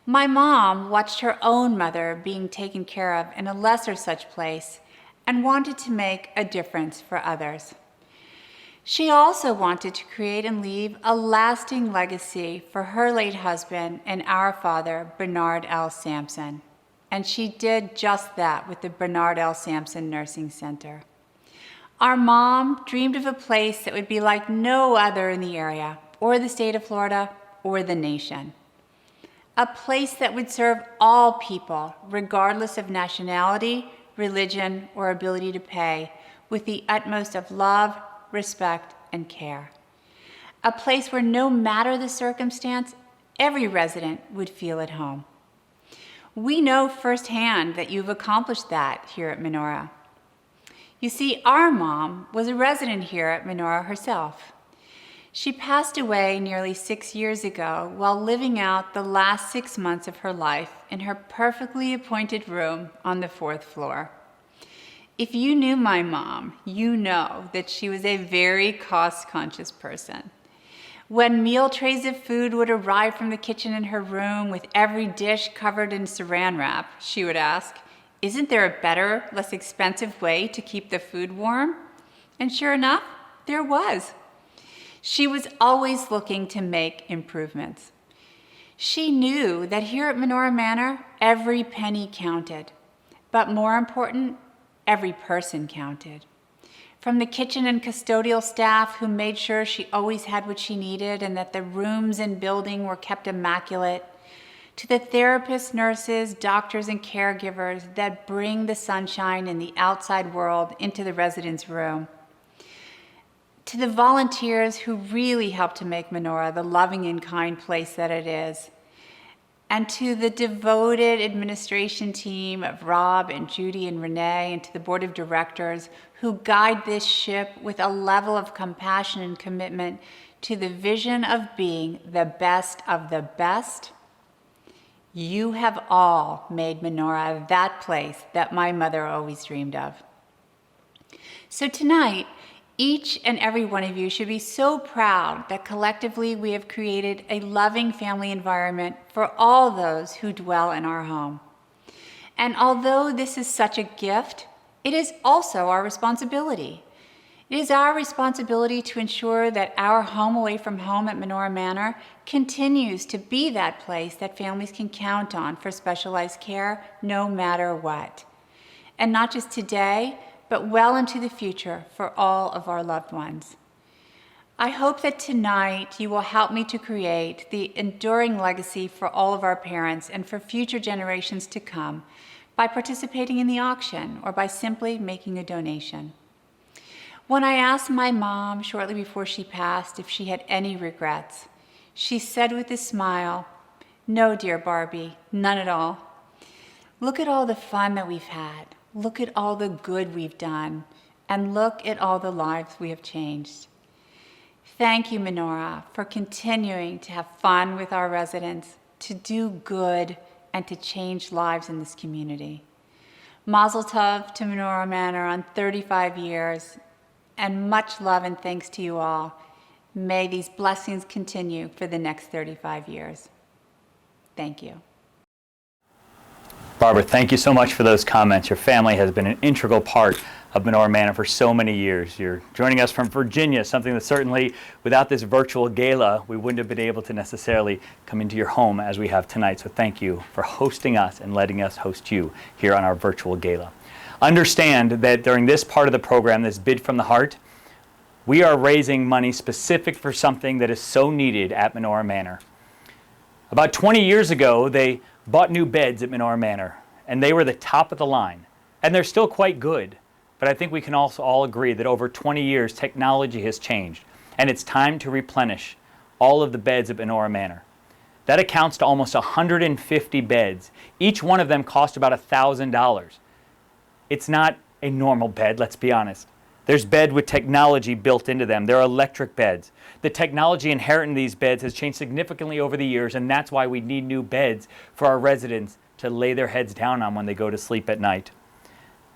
My mom watched her own mother being taken care of in a lesser such place and wanted to make a difference for others. She also wanted to create and leave a lasting legacy for her late husband and our father, Bernard L. Sampson. And she did just that with the Bernard L. Sampson Nursing Center. Our mom dreamed of a place that would be like no other in the area, or the state of Florida, or the nation. A place that would serve all people, regardless of nationality, religion, or ability to pay, with the utmost of love, respect, and care. A place where no matter the circumstance, every resident would feel at home. We know firsthand that you've accomplished that here at Menorah. You see, our mom was a resident here at Menorah herself. She passed away nearly 6 years ago while living out the last 6 months of her life in her perfectly appointed room on the 4th floor. If you knew my mom, you know that she was a very cost-conscious person. When meal trays of food would arrive from the kitchen in her room with every dish covered in saran wrap, she would ask, "Isn't there a better, less expensive way to keep the food warm?" And sure enough, there was. She was always looking to make improvements. She knew that here at Menorah Manor, every penny counted. But more important, every person counted. From the kitchen and custodial staff who made sure she always had what she needed and that the rooms and building were kept immaculate, to the therapists, nurses, doctors, and caregivers that bring the sunshine and the outside world into the residents' room, to the volunteers who really help to make Menorah the loving and kind place that it is, and to the devoted administration team of Rob and Judy and Renee, and to the board of directors who guide this ship with a level of compassion and commitment to the vision of being the best of the best. You have all made Menorah that place that my mother always dreamed of. So tonight, each and every one of you should be so proud that collectively we have created a loving family environment for all those who dwell in our home. And although this is such a gift, it is also our responsibility. It is our responsibility to ensure that our home away from home at Menorah Manor continues to be that place that families can count on for specialized care no matter what. And not just today, but well into the future for all of our loved ones. I hope that tonight you will help me to create the enduring legacy for all of our parents and for future generations to come by participating in the auction or by simply making a donation. When I asked my mom shortly before she passed if she had any regrets, she said with a smile, "No, dear Barbie, none at all. Look at all the fun that we've had. Look at all the good we've done, and look at all the lives we have changed." Thank you, Menorah, for continuing to have fun with our residents, to do good, and to change lives in this community. Mazel tov to Menorah Manor on 35 years, and much love and thanks to you all. May these blessings continue for the next 35 years. Thank you. Barbara, thank you so much for those comments. Your family has been an integral part of Menorah Manor for so many years. You're joining us from Virginia, something that certainly, without this virtual gala, we wouldn't have been able to necessarily come into your home as we have tonight. So thank you for hosting us and letting us host you here on our virtual gala. Understand that during this part of the program, this Bid from the Heart, We are raising money specific for something that is so needed at Menorah Manor. About 20 years ago, they bought new beds at Menorah Manor, and they were the top of the line. And they're still quite good, but I think we can also all agree that over 20 years, technology has changed, and it's time to replenish all of the beds at Menorah Manor. That accounts to almost 150 beds. Each one of them cost about $1,000. It's not a normal bed, let's be honest. There's bed with technology built into them. They're electric beds. The technology inherent in these beds has changed significantly over the years, and that's why we need new beds for our residents to lay their heads down on when they go to sleep at night.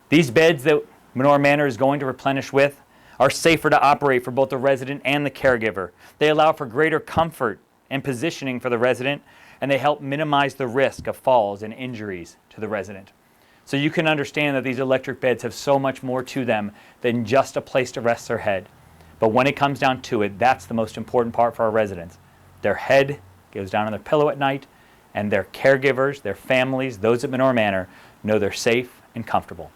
These beds that Menorah Manor is going to replenish with are safer to operate for both the resident and the caregiver. They allow for greater comfort and positioning for the resident, and they help minimize the risk of falls and injuries to the resident. So you can understand that these electric beds have so much more to them than just a place to rest their head. But when it comes down to it, that's the most important part for our residents. Their head goes down on their pillow at night, and their caregivers, their families, those at Menorah Manor, know they're safe and comfortable.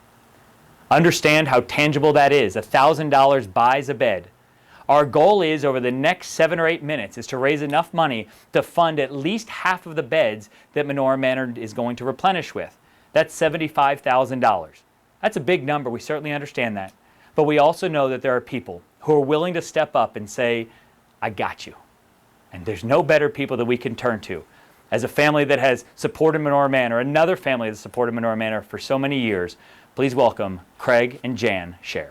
Understand how tangible that is. $1,000 buys a bed. Our goal is, over the next 7 or 8 minutes, is to raise enough money to fund at least half of the beds that Menorah Manor is going to replenish with. That's $75,000. That's a big number. We certainly understand that. But we also know that there are people who are willing to step up and say, I got you. And there's no better people that we can turn to. As a family that has supported Menorah Manor, another family that's supported Menorah Manor for so many years, please welcome Craig and Jan Scher.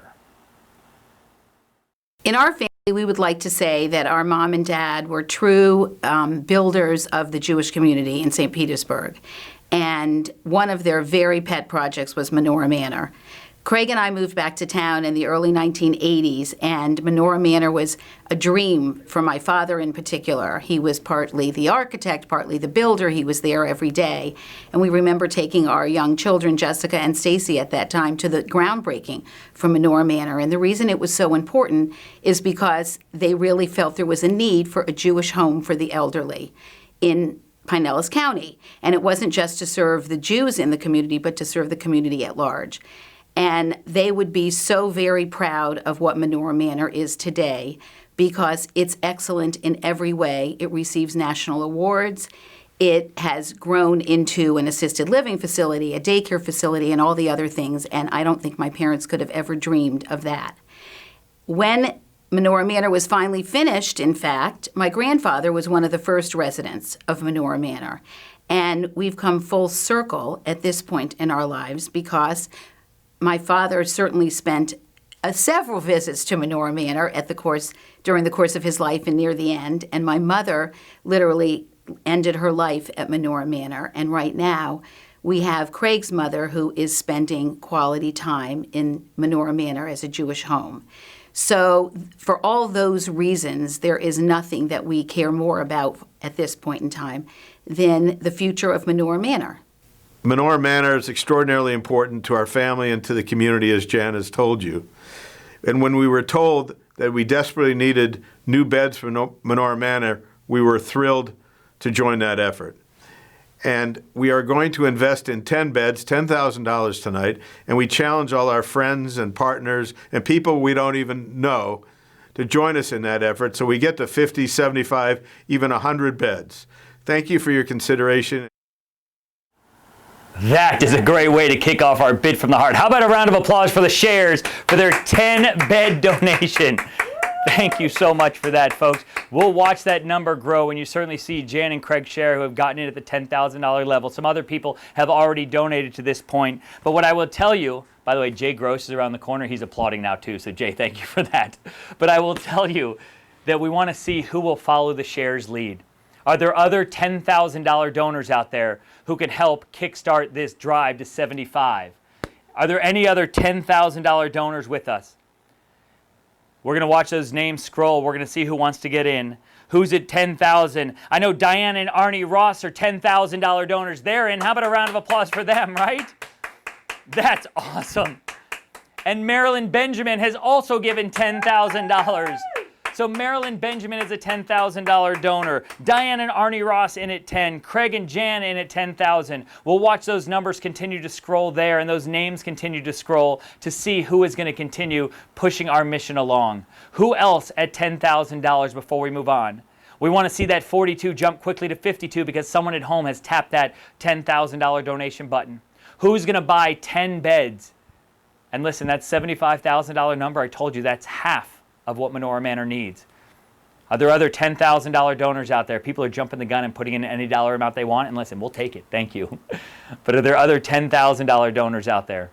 In our family, we would like to say that our mom and dad were true builders of the Jewish community in St. Petersburg. And one of their very pet projects was Menorah Manor. Craig and I moved back to town in the early 1980s, and Menorah Manor was a dream for my father in particular. He was partly the architect, partly the builder. He was there every day. And we remember taking our young children, Jessica and Stacy at that time, to the groundbreaking for Menorah Manor. And the reason it was so important is because they really felt there was a need for a Jewish home for the elderly in Pinellas County. And it wasn't just to serve the Jews in the community, but to serve the community at large. And they would be so very proud of what Menorah Manor is today because it's excellent in every way. It receives national awards. It has grown into an assisted living facility, a daycare facility, and all the other things. And I don't think my parents could have ever dreamed of that. When Menorah Manor was finally finished, in fact, my grandfather was one of the first residents of Menorah Manor. And we've come full circle at this point in our lives because my father certainly spent several visits to Menorah Manor during the course of his life and near the end. And my mother literally ended her life at Menorah Manor. And right now, we have Craig's mother who is spending quality time in Menorah Manor as a Jewish home. So for all those reasons, there is nothing that we care more about at this point in time than the future of Menorah Manor. Menorah Manor is extraordinarily important to our family and to the community, as Jan has told you. And when we were told that we desperately needed new beds for Menorah Manor, we were thrilled to join that effort. And we are going to invest in 10 beds, $10,000 tonight, and we challenge all our friends and partners and people we don't even know to join us in that effort so we get to 50, 75, even 100 beds. Thank you for your consideration. That is a great way to kick off our Bid from the Heart. How about a round of applause for the Schers for their 10-bed donation? Thank you so much for that, folks. We'll watch that number grow, and you certainly see Jan and Craig Scher who have gotten in at the $10,000 level. Some other people have already donated to this point. But what I will tell you, by the way, Jay Gross is around the corner. He's applauding now too, so Jay, thank you for that. But I will tell you that we want to see who will follow the Schers' lead. Are there other $10,000 donors out there who can help kickstart this drive to 75? Are there any other $10,000 donors with us? We're going to watch those names scroll. We're going to see who wants to get in. Who's at 10,000? I know Diane and Arnie Ross are $10,000 donors. They're in. How about a round of applause for them, right? That's awesome. And Marilyn Benjamin has also given $10,000. So Marilyn Benjamin is a $10,000 donor. Diane and Arnie Ross in at 10. Craig and Jan in at 10,000. We'll watch those numbers continue to scroll there and those names continue to scroll to see who is going to continue pushing our mission along. Who else at $10,000 before we move on? We want to see that 42 jump quickly to 52 because someone at home has tapped that $10,000 donation button. Who's going to buy 10 beds? And listen, that $75,000 number, I told you, that's half of what Menorah Manor needs. Are there other $10,000 donors out there? People are jumping the gun and putting in any dollar amount they want, and listen, we'll take it, thank you. But are there other $10,000 donors out there?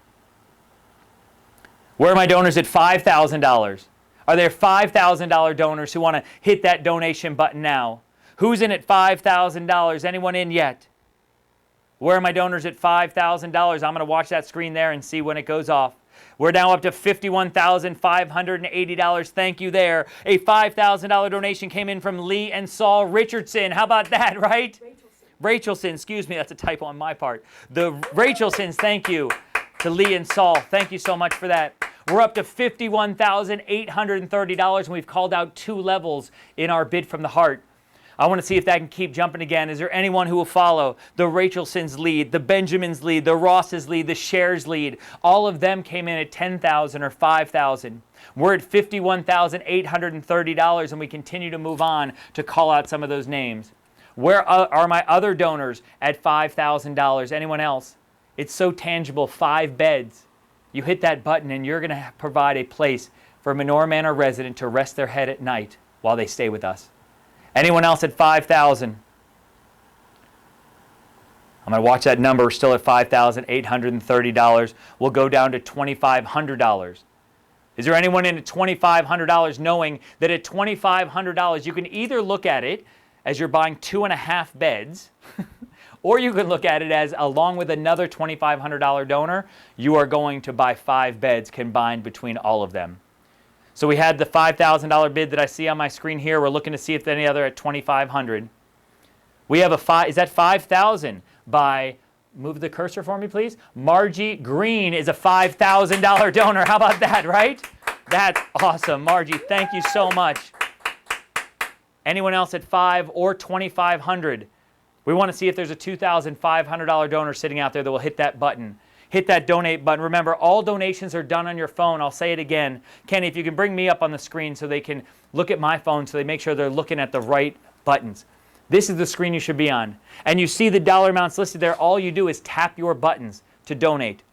Where are my donors at $5,000? Are there $5,000 donors who want to hit that donation button now? Who's in at $5,000? Anyone in yet? Where are my donors at $5,000? I'm going to watch that screen there and see when it goes off. We're now up to $51,580. Thank you there. A $5,000 donation came in from Lee and Saul Richardson. How about that, right? Rachelson, excuse me, that's a typo on my part. The Rachelsons, thank you to Lee and Saul. Thank you so much for that. We're up to $51,830, and we've called out 2 levels in our bid from the heart. I want to see if that can keep jumping again. Is there anyone who will follow the Rachelsons lead, the Benjamins lead, the Rosses lead, the Shares lead? All of them came in at $10,000 or $5,000. We're at $51,830, and we continue to move on to call out some of those names. Where are my other donors at $5,000? Anyone else? It's so tangible, 5 beds. You hit that button, and you're going to provide a place for a Menorah Manor resident to rest their head at night while they stay with us. Anyone else at $5,000? I'm going to watch that number. We're still at $5,830. We'll go down to $2,500. Is there anyone in at $2,500 knowing that at $2,500 you can either look at it as you're buying 2.5 beds, or you can look at it as, along with another $2,500 donor, you are going to buy 5 beds combined between all of them. So we had the $5,000 bid that I see on my screen here. We're looking to see if there's any other at $2,500. We have a is that $5,000 by, move the cursor for me, please. Margie Green is a $5,000 donor. How about that, right? That's awesome. Margie, thank you so much. Anyone else at $5,000 or $2,500? We want to see if there's a $2,500 donor sitting out there that will hit that button. Hit that donate button. Remember, all donations are done on your phone. I'll say it again. Kenny, if you can bring me up on the screen so they can look at my phone so they make sure they're looking at the right buttons. This is the screen you should be on. And you see the dollar amounts listed there. All you do is tap your buttons to donate.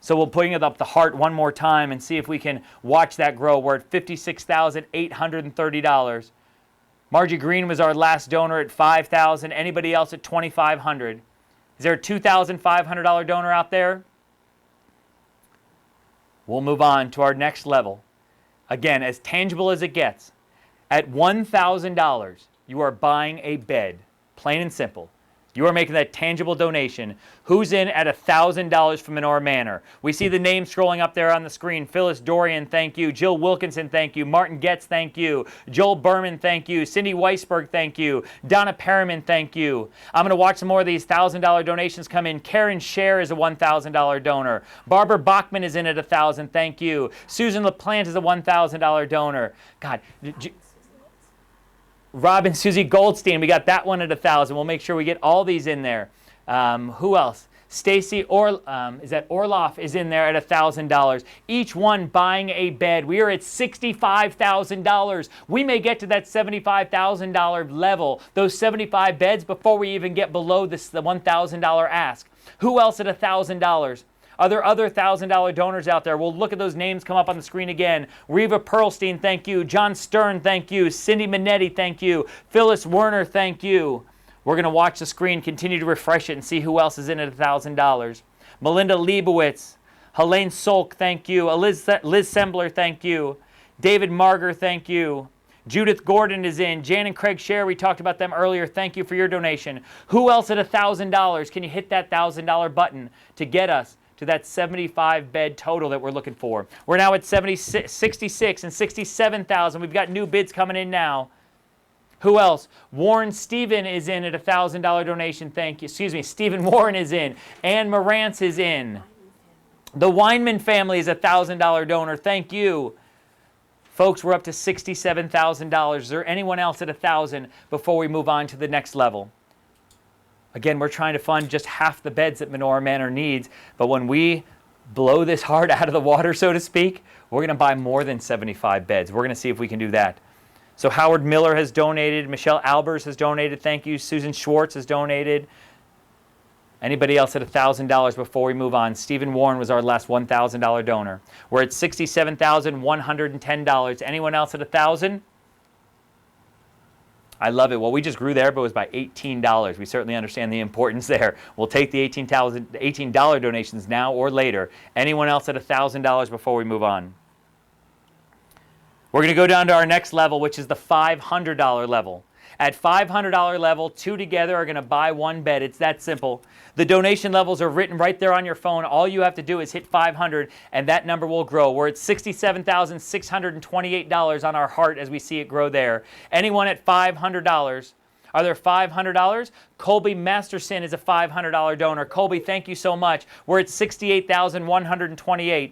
So we'll bring it up the heart one more time and see if we can watch that grow. We're at $56,830. Margie Green was our last donor at $5,000. Anybody else at $2,500? Is there a $2,500 donor out there? We'll move on to our next level. Again, as tangible as it gets. At $1,000, you are buying a bed. Plain and simple. You are making that tangible donation. Who's in at $1,000 from Menorah Manor? We see the names scrolling up there on the screen. Phyllis Dorian, thank you. Jill Wilkinson, thank you. Martin Getz, thank you. Joel Berman, thank you. Cindy Weisberg, thank you. Donna Perriman, thank you. I'm going to watch some more of these $1,000 donations come in. Karen Scher is a $1,000 donor. Barbara Bachman is in at $1,000, thank you. Susan LaPlante is a $1,000 donor. God, Robin Susie Goldstein, we got that one at $1,000. We'll make sure we get all these in there. Who else? Stacy Orloff is in there at $1,000. Each one buying a bed. We are at $65,000. We may get to that $75,000 level, those 75 beds, before we even get below the $1,000 ask. Who else at $1,000? Are there other $1,000 donors out there? We'll look at those names come up on the screen again. Reva Perlstein, thank you. John Stern, thank you. Cindy Minetti, thank you. Phyllis Werner, thank you. We're going to watch the screen, continue to refresh it, and see who else is in at $1,000. Melinda Leibowitz, Helene Solk, thank you. Liz Sembler, thank you. David Marger, thank you. Judith Gordon is in. Jan and Craig Scher, we talked about them earlier. Thank you for your donation. Who else at $1,000? Can you hit that $1,000 button to get us to that 75 bed total that we're looking for? We're now at 66 and 67,000. We've got new bids coming in now. Who else? Warren Stephen is in at a $1,000 donation. Thank you. Excuse me. Stephen Warren is in. Ann Morantz is in. The Weinman family is a $1,000 donor. Thank you. Folks, we're up to $67,000. Is there anyone else at $1,000 before we move on to the next level? Again, we're trying to fund just half the beds that Menorah Manor needs, but when we blow this heart out of the water, so to speak, we're going to buy more than 75 beds. We're going to see if we can do that. So Howard Miller has donated. Michelle Albers has donated. Thank you. Susan Schwartz has donated. Anybody else at $1,000 before we move on? Stephen Warren was our last $1,000 donor. We're at $67,110. Anyone else at $1,000? I love it. Well, we just grew there, but it was by $18. We certainly understand the importance there. We'll take the $18 donations now or later. Anyone else at $1,000 before we move on? We're going to go down to our next level, which is the $500 level. At $500 level, two together are going to buy one bed. It's that simple. The donation levels are written right there on your phone. All you have to do is hit 500, and that number will grow. We're at $67,628 on our heart as we see it grow there. Anyone at $500? Are there $500? Colby Masterson is a $500 donor. Colby, thank you so much. We're at $68,128.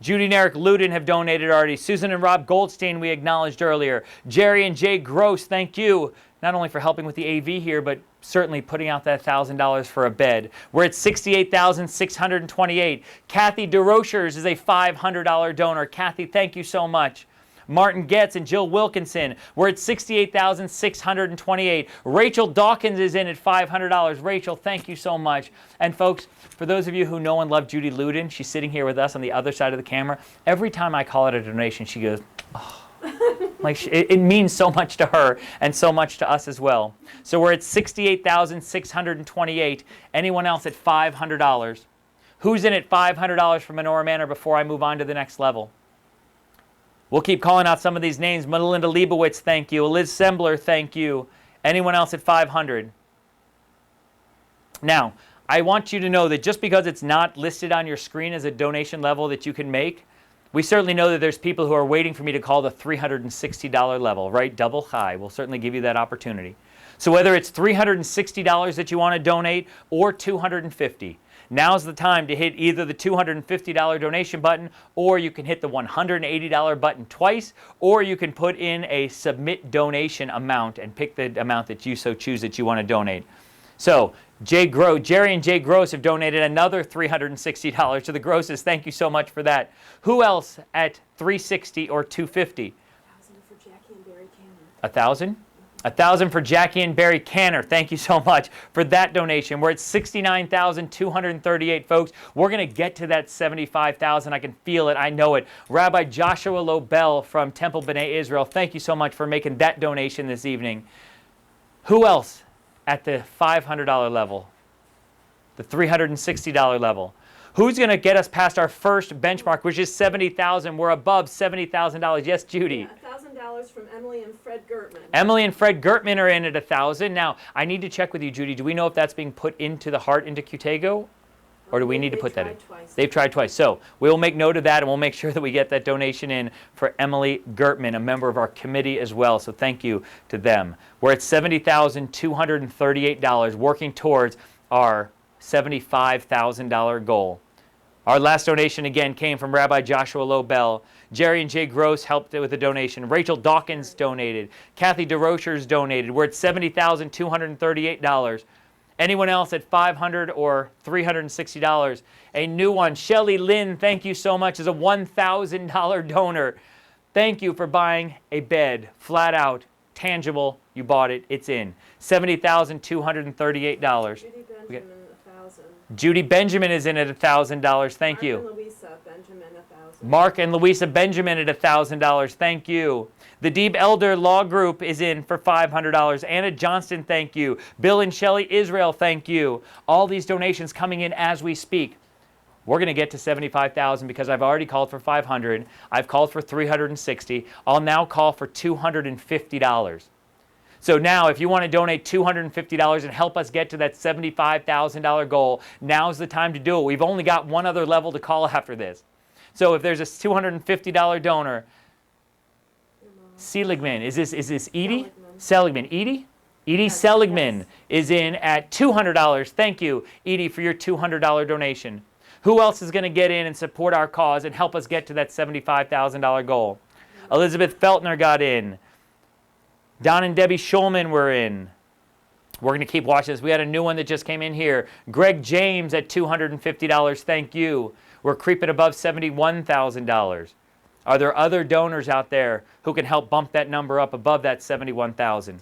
Judy and Eric Luden have donated already. Susan and Rob Goldstein we acknowledged earlier. Jerry and Jay Gross, thank you, not only for helping with the AV here, but certainly putting out that $1,000 for a bed. We're at $68,628. Kathy DeRochers is a $500 donor. Kathy, thank you so much. Martin Getz and Jill Wilkinson, we're at $68,628. Rachel Dawkins is in at $500. Rachel, thank you so much. And folks, for those of you who know and love Judy Luden, she's sitting here with us on the other side of the camera. Every time I call it a donation, she goes, oh. Like it means so much to her and so much to us as well. So we're at $68,628. Anyone else at $500? Who's in at $500 for Menorah Manor before I move on to the next level? We'll keep calling out some of these names. Melinda Leibowitz, thank you. Liz Sembler, thank you. Anyone else at 500? Now, I want you to know that just because it's not listed on your screen as a donation level that you can make, we certainly know that there's people who are waiting for me to call the $360 level, right? Double high. We'll certainly give you that opportunity. So whether it's $360 that you want to donate or $250, now's the time to hit either the $250 donation button, or you can hit the $180 button twice, or you can put in a submit donation amount and pick the amount that you so choose that you want to donate. So Jerry and Jay Gross have donated another $360 to the Grosses. Thank you so much for that. Who else at $360 or $250? $1,000? $1,000 for Jackie and Barry Canner. Thank you so much for that donation. We're at $69,238, folks. We're going to get to that $75,000. I can feel it. I know it. Rabbi Joshua Lobel from Temple B'nai Israel, thank you so much for making that donation this evening. Who else at the $500 level? The $360 level? Who's going to get us past our first benchmark, which is $70,000? We're above $70,000. Yes, Judy? Yeah, $1,000 from Emily and Fred Gertman. Emily and Fred Gertman are in at $1,000. Now, I need to check with you, Judy. Do we know if that's being put into the heart into Qtego? Or do we need to put that in? They've tried twice. So we will make note of that, and we'll make sure that we get that donation in for Emily Gertman, a member of our committee as well. So thank you to them. We're at $70,238, working towards our $75,000 goal. Our last donation again came from Rabbi Joshua Lobel. Jerry and Jay Gross helped with a donation. Rachel Dawkins donated. Kathy DeRochers donated. We're at $70,238. Anyone else at $500 or $360? A new one. Shelley Lynn, thank you so much, is a $1,000 donor. Thank you for buying a bed, flat out, tangible. You bought it. It's in. $70,238. Judy Benjamin is in at $1,000. Thank you. Mark and Louisa Benjamin, $1,000. Mark and Louisa Benjamin at $1,000. Thank you. The Deeb Elder Law Group is in for $500. Anna Johnston, thank you. Bill and Shelley Israel, thank you. All these donations coming in as we speak. We're going to get to $75,000 because I've already called for $500. I've called for $360. I'll now call for $250. So now, if you want to donate $250 and help us get to that $75,000 goal, now's the time to do it. We've only got one other level to call after this. So if there's a $250 donor, Seligman, is this Edie? Seligman. Edie? Edie Seligman is in at $200. Thank you, Edie, for your $200 donation. Who else is going to get in and support our cause and help us get to that $75,000 goal? Elizabeth Feltner got in. Don and Debbie Schulman were in. We're going to keep watching this. We had a new one that just came in here. Greg James at $250. Thank you. We're creeping above $71,000. Are there other donors out there who can help bump that number up above that $71,000?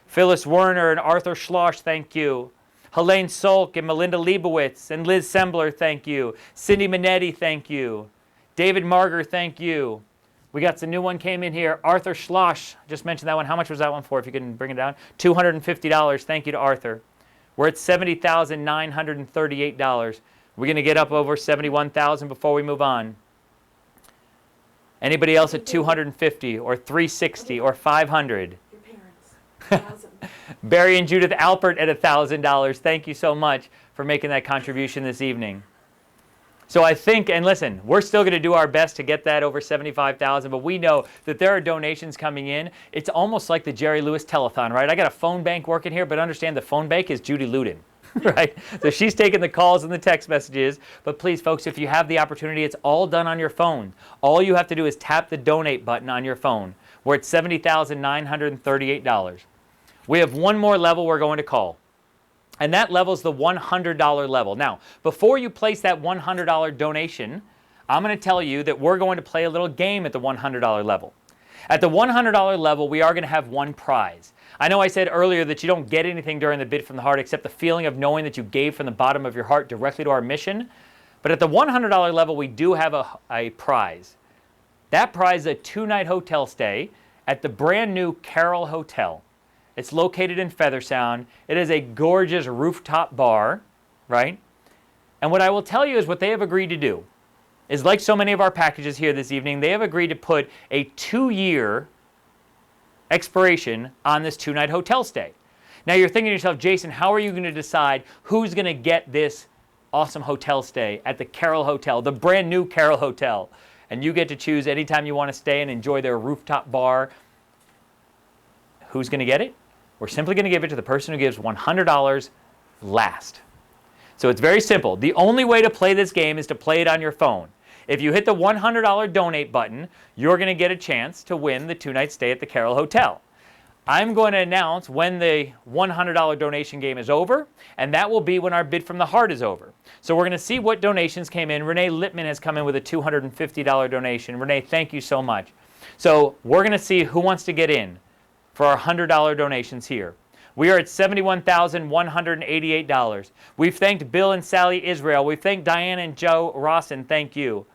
Phyllis Werner and Arthur Schloss, thank you. Helene Solk and Melinda Leibowitz and Liz Sembler, thank you. Cindy Minetti, thank you. David Marger, thank you. We got some new one came in here. Arthur Schloss, just mentioned that one. How much was that one for, if you can bring it down? $250. Thank you to Arthur. We're at $70,938. We're going to get up over $71,000 before we move on. Anybody else at $250 or $360 or $500? Your parents. Barry and Judith Alpert at $1,000. Thank you so much for making that contribution this evening. So I think, and listen, we're still going to do our best to get that over $75,000, but we know that there are donations coming in. It's almost like the Jerry Lewis telethon, right? I got a phone bank working here, but understand the phone bank is Judy Ludin, right? So she's taking the calls and the text messages. But please, folks, if you have the opportunity, it's all done on your phone. All you have to do is tap the donate button on your phone. We're at $70,938. We have one more level we're going to call. And that level is the $100 level. Now, before you place that $100 donation, I'm going to tell you that we're going to play a little game at the $100 level. At the $100 level, we are going to have one prize. I know I said earlier that you don't get anything during the Bid from the Heart except the feeling of knowing that you gave from the bottom of your heart directly to our mission. But at the $100 level, we do have a prize. That prize is a 2-night hotel stay at the brand new Carroll Hotel. It's located in Feathersound. It is a gorgeous rooftop bar, right? And what I will tell you is what they have agreed to do is, like so many of our packages here this evening, they have agreed to put a 2-year expiration on this 2-night hotel stay. Now you're thinking to yourself, Jason, how are you going to decide who's going to get this awesome hotel stay at the Carroll Hotel, the brand new Carroll Hotel? And you get to choose anytime you want to stay and enjoy their rooftop bar. Who's going to get it? We're simply going to give it to the person who gives $100 last. So it's very simple. The only way to play this game is to play it on your phone. If you hit the $100 donate button, you're going to get a chance to win the 2-night stay at the Carroll Hotel. I'm going to announce when the $100 donation game is over, and that will be when our Bid from the Heart is over. So we're going to see what donations came in. Renee Lippman has come in with a $250 donation. Renee, thank you so much. So we're going to see who wants to get in for our $100 donations here. We are at $71,188. We've thanked Bill and Sally Israel. We've thanked Diane and Joe Rawson. Thank you.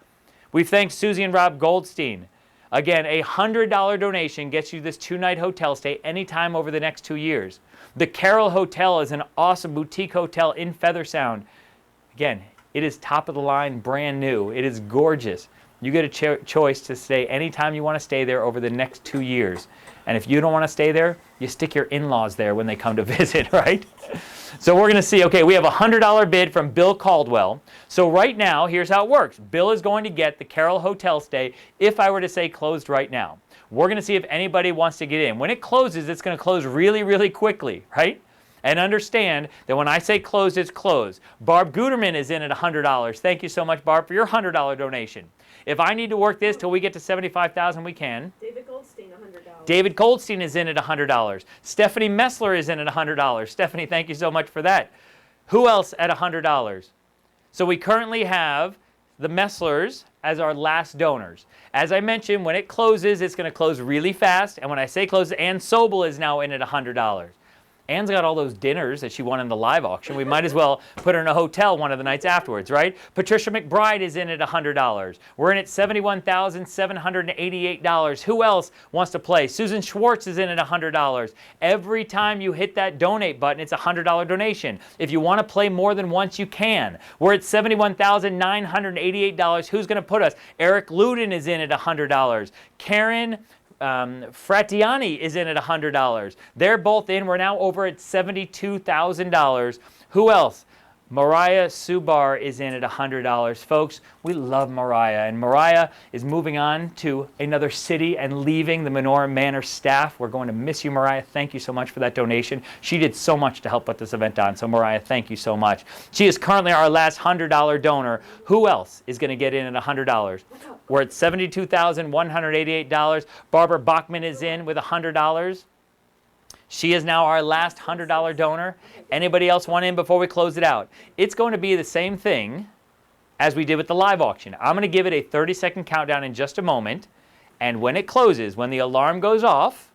We've thanked Susie and Rob Goldstein. Again, a $100 donation gets you this 2-night hotel stay anytime over the next 2 years. The Carroll Hotel is an awesome boutique hotel in Feathersound. Again, it is top of the line, brand new. It is gorgeous. You get a choice to stay anytime you want to stay there over the next 2 years. And if you don't want to stay there, you stick your in-laws there when they come to visit, right? So we're going to see, okay, we have a $100 bid from Bill Caldwell. So right now, here's how it works. Bill is going to get the Carroll Hotel stay if I were to say closed right now. We're going to see if anybody wants to get in. When it closes, it's going to close really, really quickly, right? And understand that when I say closed, it's closed. Barb Guterman is in at $100. Thank you so much, Barb, for your $100 donation. If I need to work this till we get to $75,000, we can. David Goldstein, $100. David Goldstein is in at $100. Stephanie Messler is in at $100. Stephanie, thank you so much for that. Who else at $100? So we currently have the Messlers as our last donors. As I mentioned, when it closes, it's going to close really fast. And when I say close, Ann Sobel is now in at $100. Ann's got all those dinners that she won in the live auction. We might as well put her in a hotel one of the nights afterwards, right? Patricia McBride is in at $100. We're in at $71,788. Who else wants to play? Susan Schwartz is in at $100. Every time you hit that donate button, it's a $100 donation. If you want to play more than once, you can. We're at $71,988. Who's going to put us? Eric Ludin is in at $100. Karen Fratiani is in at $100. They're both in. We're now over at $72,000. Who else? Mariah Subar is in at $100. Folks, we love Mariah, and Mariah is moving on to another city and leaving the Menorah Manor staff. We're going to miss you, Mariah. Thank you so much for that donation. She did so much to help put this event on, so Mariah, thank you so much. She is currently our last $100 donor. Who else is going to get in at $100? We're at $72,188. Barbara Bachman is in with $100. She is now our last $100 donor. Anybody else want in before we close it out? It's going to be the same thing as we did with the live auction. I'm going to give it a 30-second countdown in just a moment. And when it closes, when the alarm goes off,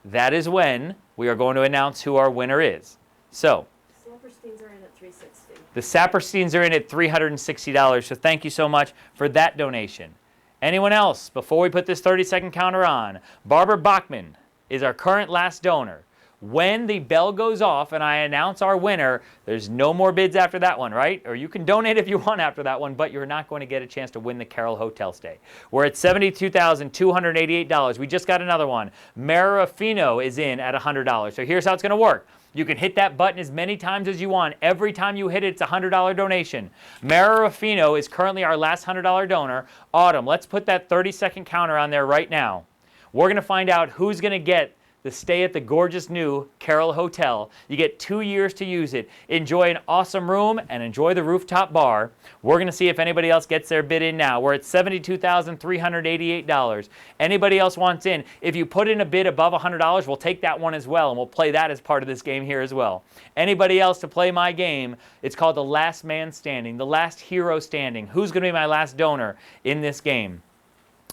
that is when we are going to announce who our winner is. So, Sapersteins are in at $360. the Sapersteins are in at $360, so thank you so much for that donation. Anyone else, before we put this 30-second counter on? Barbara Bachman is our current last donor. When the bell goes off and I announce our winner, there's no more bids after that one, right? Or you can donate if you want after that one, but you're not going to get a chance to win the Carroll Hotel stay. We're at $72,288. We just got another one. Menorah Manor is in at $100. So here's how it's going to work. You can hit that button as many times as you want. Every time you hit it, it's a $100 donation. Menorah Manor is currently our last $100 donor. Autumn, let's put that 30-second counter on there right now. We're going to find out who's going to get the stay at the gorgeous new Carroll Hotel. You get 2 years to use it. Enjoy an awesome room and enjoy the rooftop bar. We're going to see if anybody else gets their bid in now. We're at $72,388. Anybody else wants in? If you put in a bid above $100, we'll take that one as well, and we'll play that as part of this game here as well. Anybody else to play my game? It's called the last man standing, the last hero standing. Who's going to be my last donor in this game?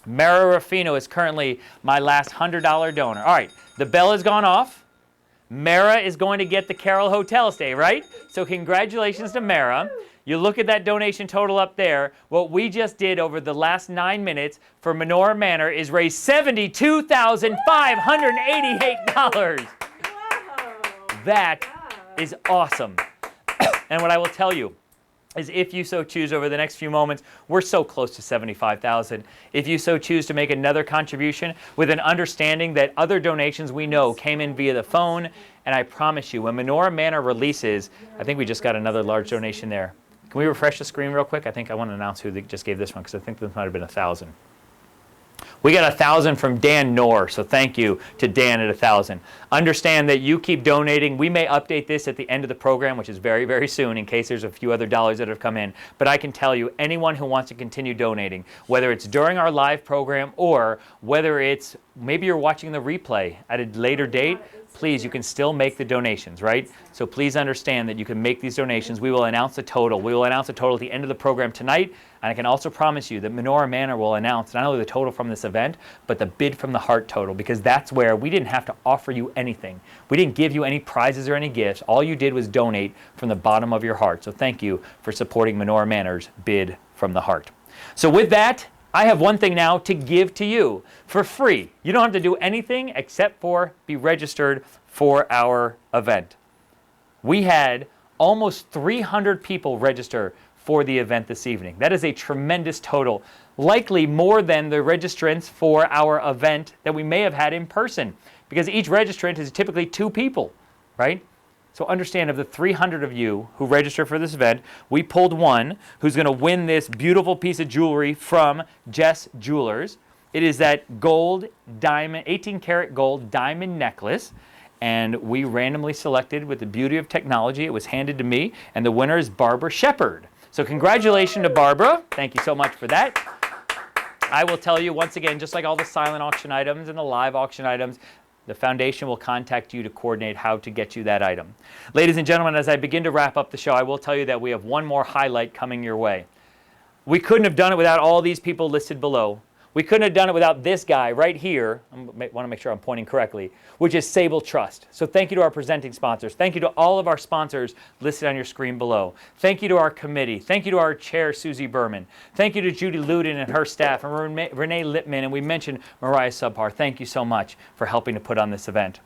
Menorah Manor is currently my last $100 donor. All right, the bell has gone off. Mara is going to get the Carroll Hotel stay, right? So congratulations to Mara. You look at that donation total up there. What we just did over the last 9 minutes for Menorah Manor is raise $72,588. That is awesome. And what I will tell you is if you so choose over the next few moments, we're so close to $75,000. If you so choose to make another contribution with an understanding that other donations we know came in via the phone, and I promise you, when Menorah Manor releases, I think we just got another large donation there. Can we refresh the screen real quick? I think I want to announce who just gave this one because I think this might have been 1,000. We got 1,000 from Dan Knorr, so thank you to Dan at 1,000. Understand that you keep donating. We may update this at the end of the program, which is very, very soon, in case there's a few other dollars that have come in. But I can tell you, anyone who wants to continue donating, whether it's during our live program or whether it's maybe you're watching the replay at a later date, please, you can still make the donations, right? So please understand that you can make these donations. We will announce the total. We will announce the total at the end of the program tonight. And I can also promise you that Menorah Manor will announce not only the total from this event, but the bid from the heart total, because that's where we didn't have to offer you anything. We didn't give you any prizes or any gifts. All you did was donate from the bottom of your heart. So thank you for supporting Menorah Manor's bid from the heart. So with that, I have one thing now to give to you for free. You don't have to do anything except for be registered for our event. We had almost 300 people register for the event this evening. That is a tremendous total, likely more than the registrants for our event that we may have had in person, because each registrant is typically 2 people, right? So understand, of the 300 of you who registered for this event, we pulled one who's going to win this beautiful piece of jewelry from Jess Jewelers. It is that gold diamond, 18 karat gold diamond necklace. And we randomly selected with the beauty of technology. It was handed to me, and the winner is Barbara Shepard. So congratulations to Barbara. Thank you so much for that. I will tell you once again, just like all the silent auction items and the live auction items, the foundation will contact you to coordinate how to get you that item. Ladies and gentlemen, as I begin to wrap up the show, I will tell you that we have one more highlight coming your way. We couldn't have done it without all these people listed below. We couldn't have done it without this guy right here. I want to make sure I'm pointing correctly, which is Sable Trust. So thank you to our presenting sponsors. Thank you to all of our sponsors listed on your screen below. Thank you to our committee. Thank you to our chair, Susie Berman. Thank you to Judy Luden and her staff, and Renee Lippman, and we mentioned Mariah Subhar. Thank you so much for helping to put on this event.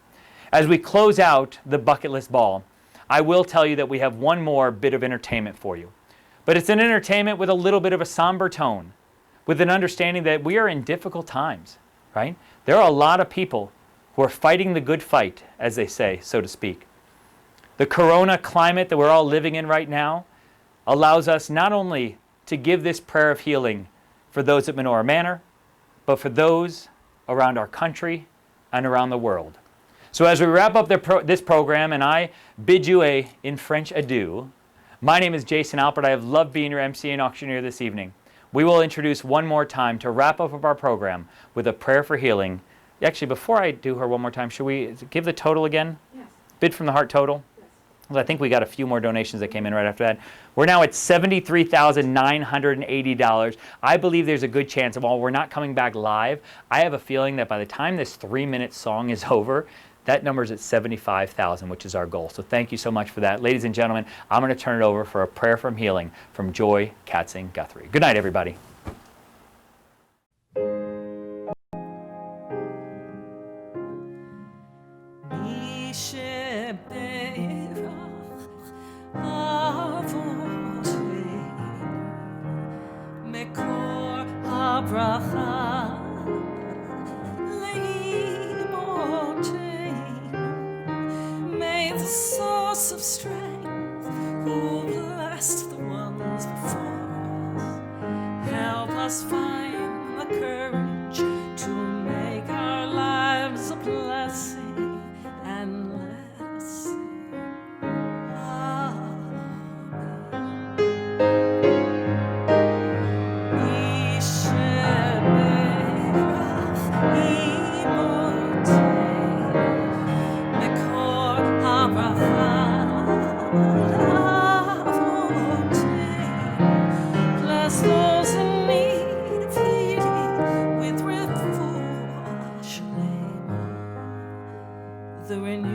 As we close out the Bucket List Ball, I will tell you that we have one more bit of entertainment for you. But it's an entertainment with a little bit of a somber tone, with an understanding that we are in difficult times, right? There are a lot of people who are fighting the good fight, as they say, so to speak. The corona climate that we're all living in right now allows us not only to give this prayer of healing for those at Menorah Manor, but for those around our country and around the world. So as we wrap up this program, and I bid you in French adieu, my name is Jason Alpert. I have loved being your MC and auctioneer this evening. We will introduce one more time to wrap up our program with a prayer for healing. Actually, before I do her one more time, should we give the total again? Yes. Bid from the Heart total? Well, I think we got a few more donations that came in right after that. We're now at $73,980. I believe there's a good chance, while we're not coming back live, I have a feeling that by the time this 3-minute song is over, that number's at 75,000, which is our goal. So thank you so much for that. Ladies and gentlemen, I'm going to turn it over for a prayer from healing from Joy Katzing-Guthrie. Good night, everybody. May the source of strength who blessed the ones before us help us find the courage to make our lives a blessing and let us sing. Bless those in need of healing with refuah, the renewal.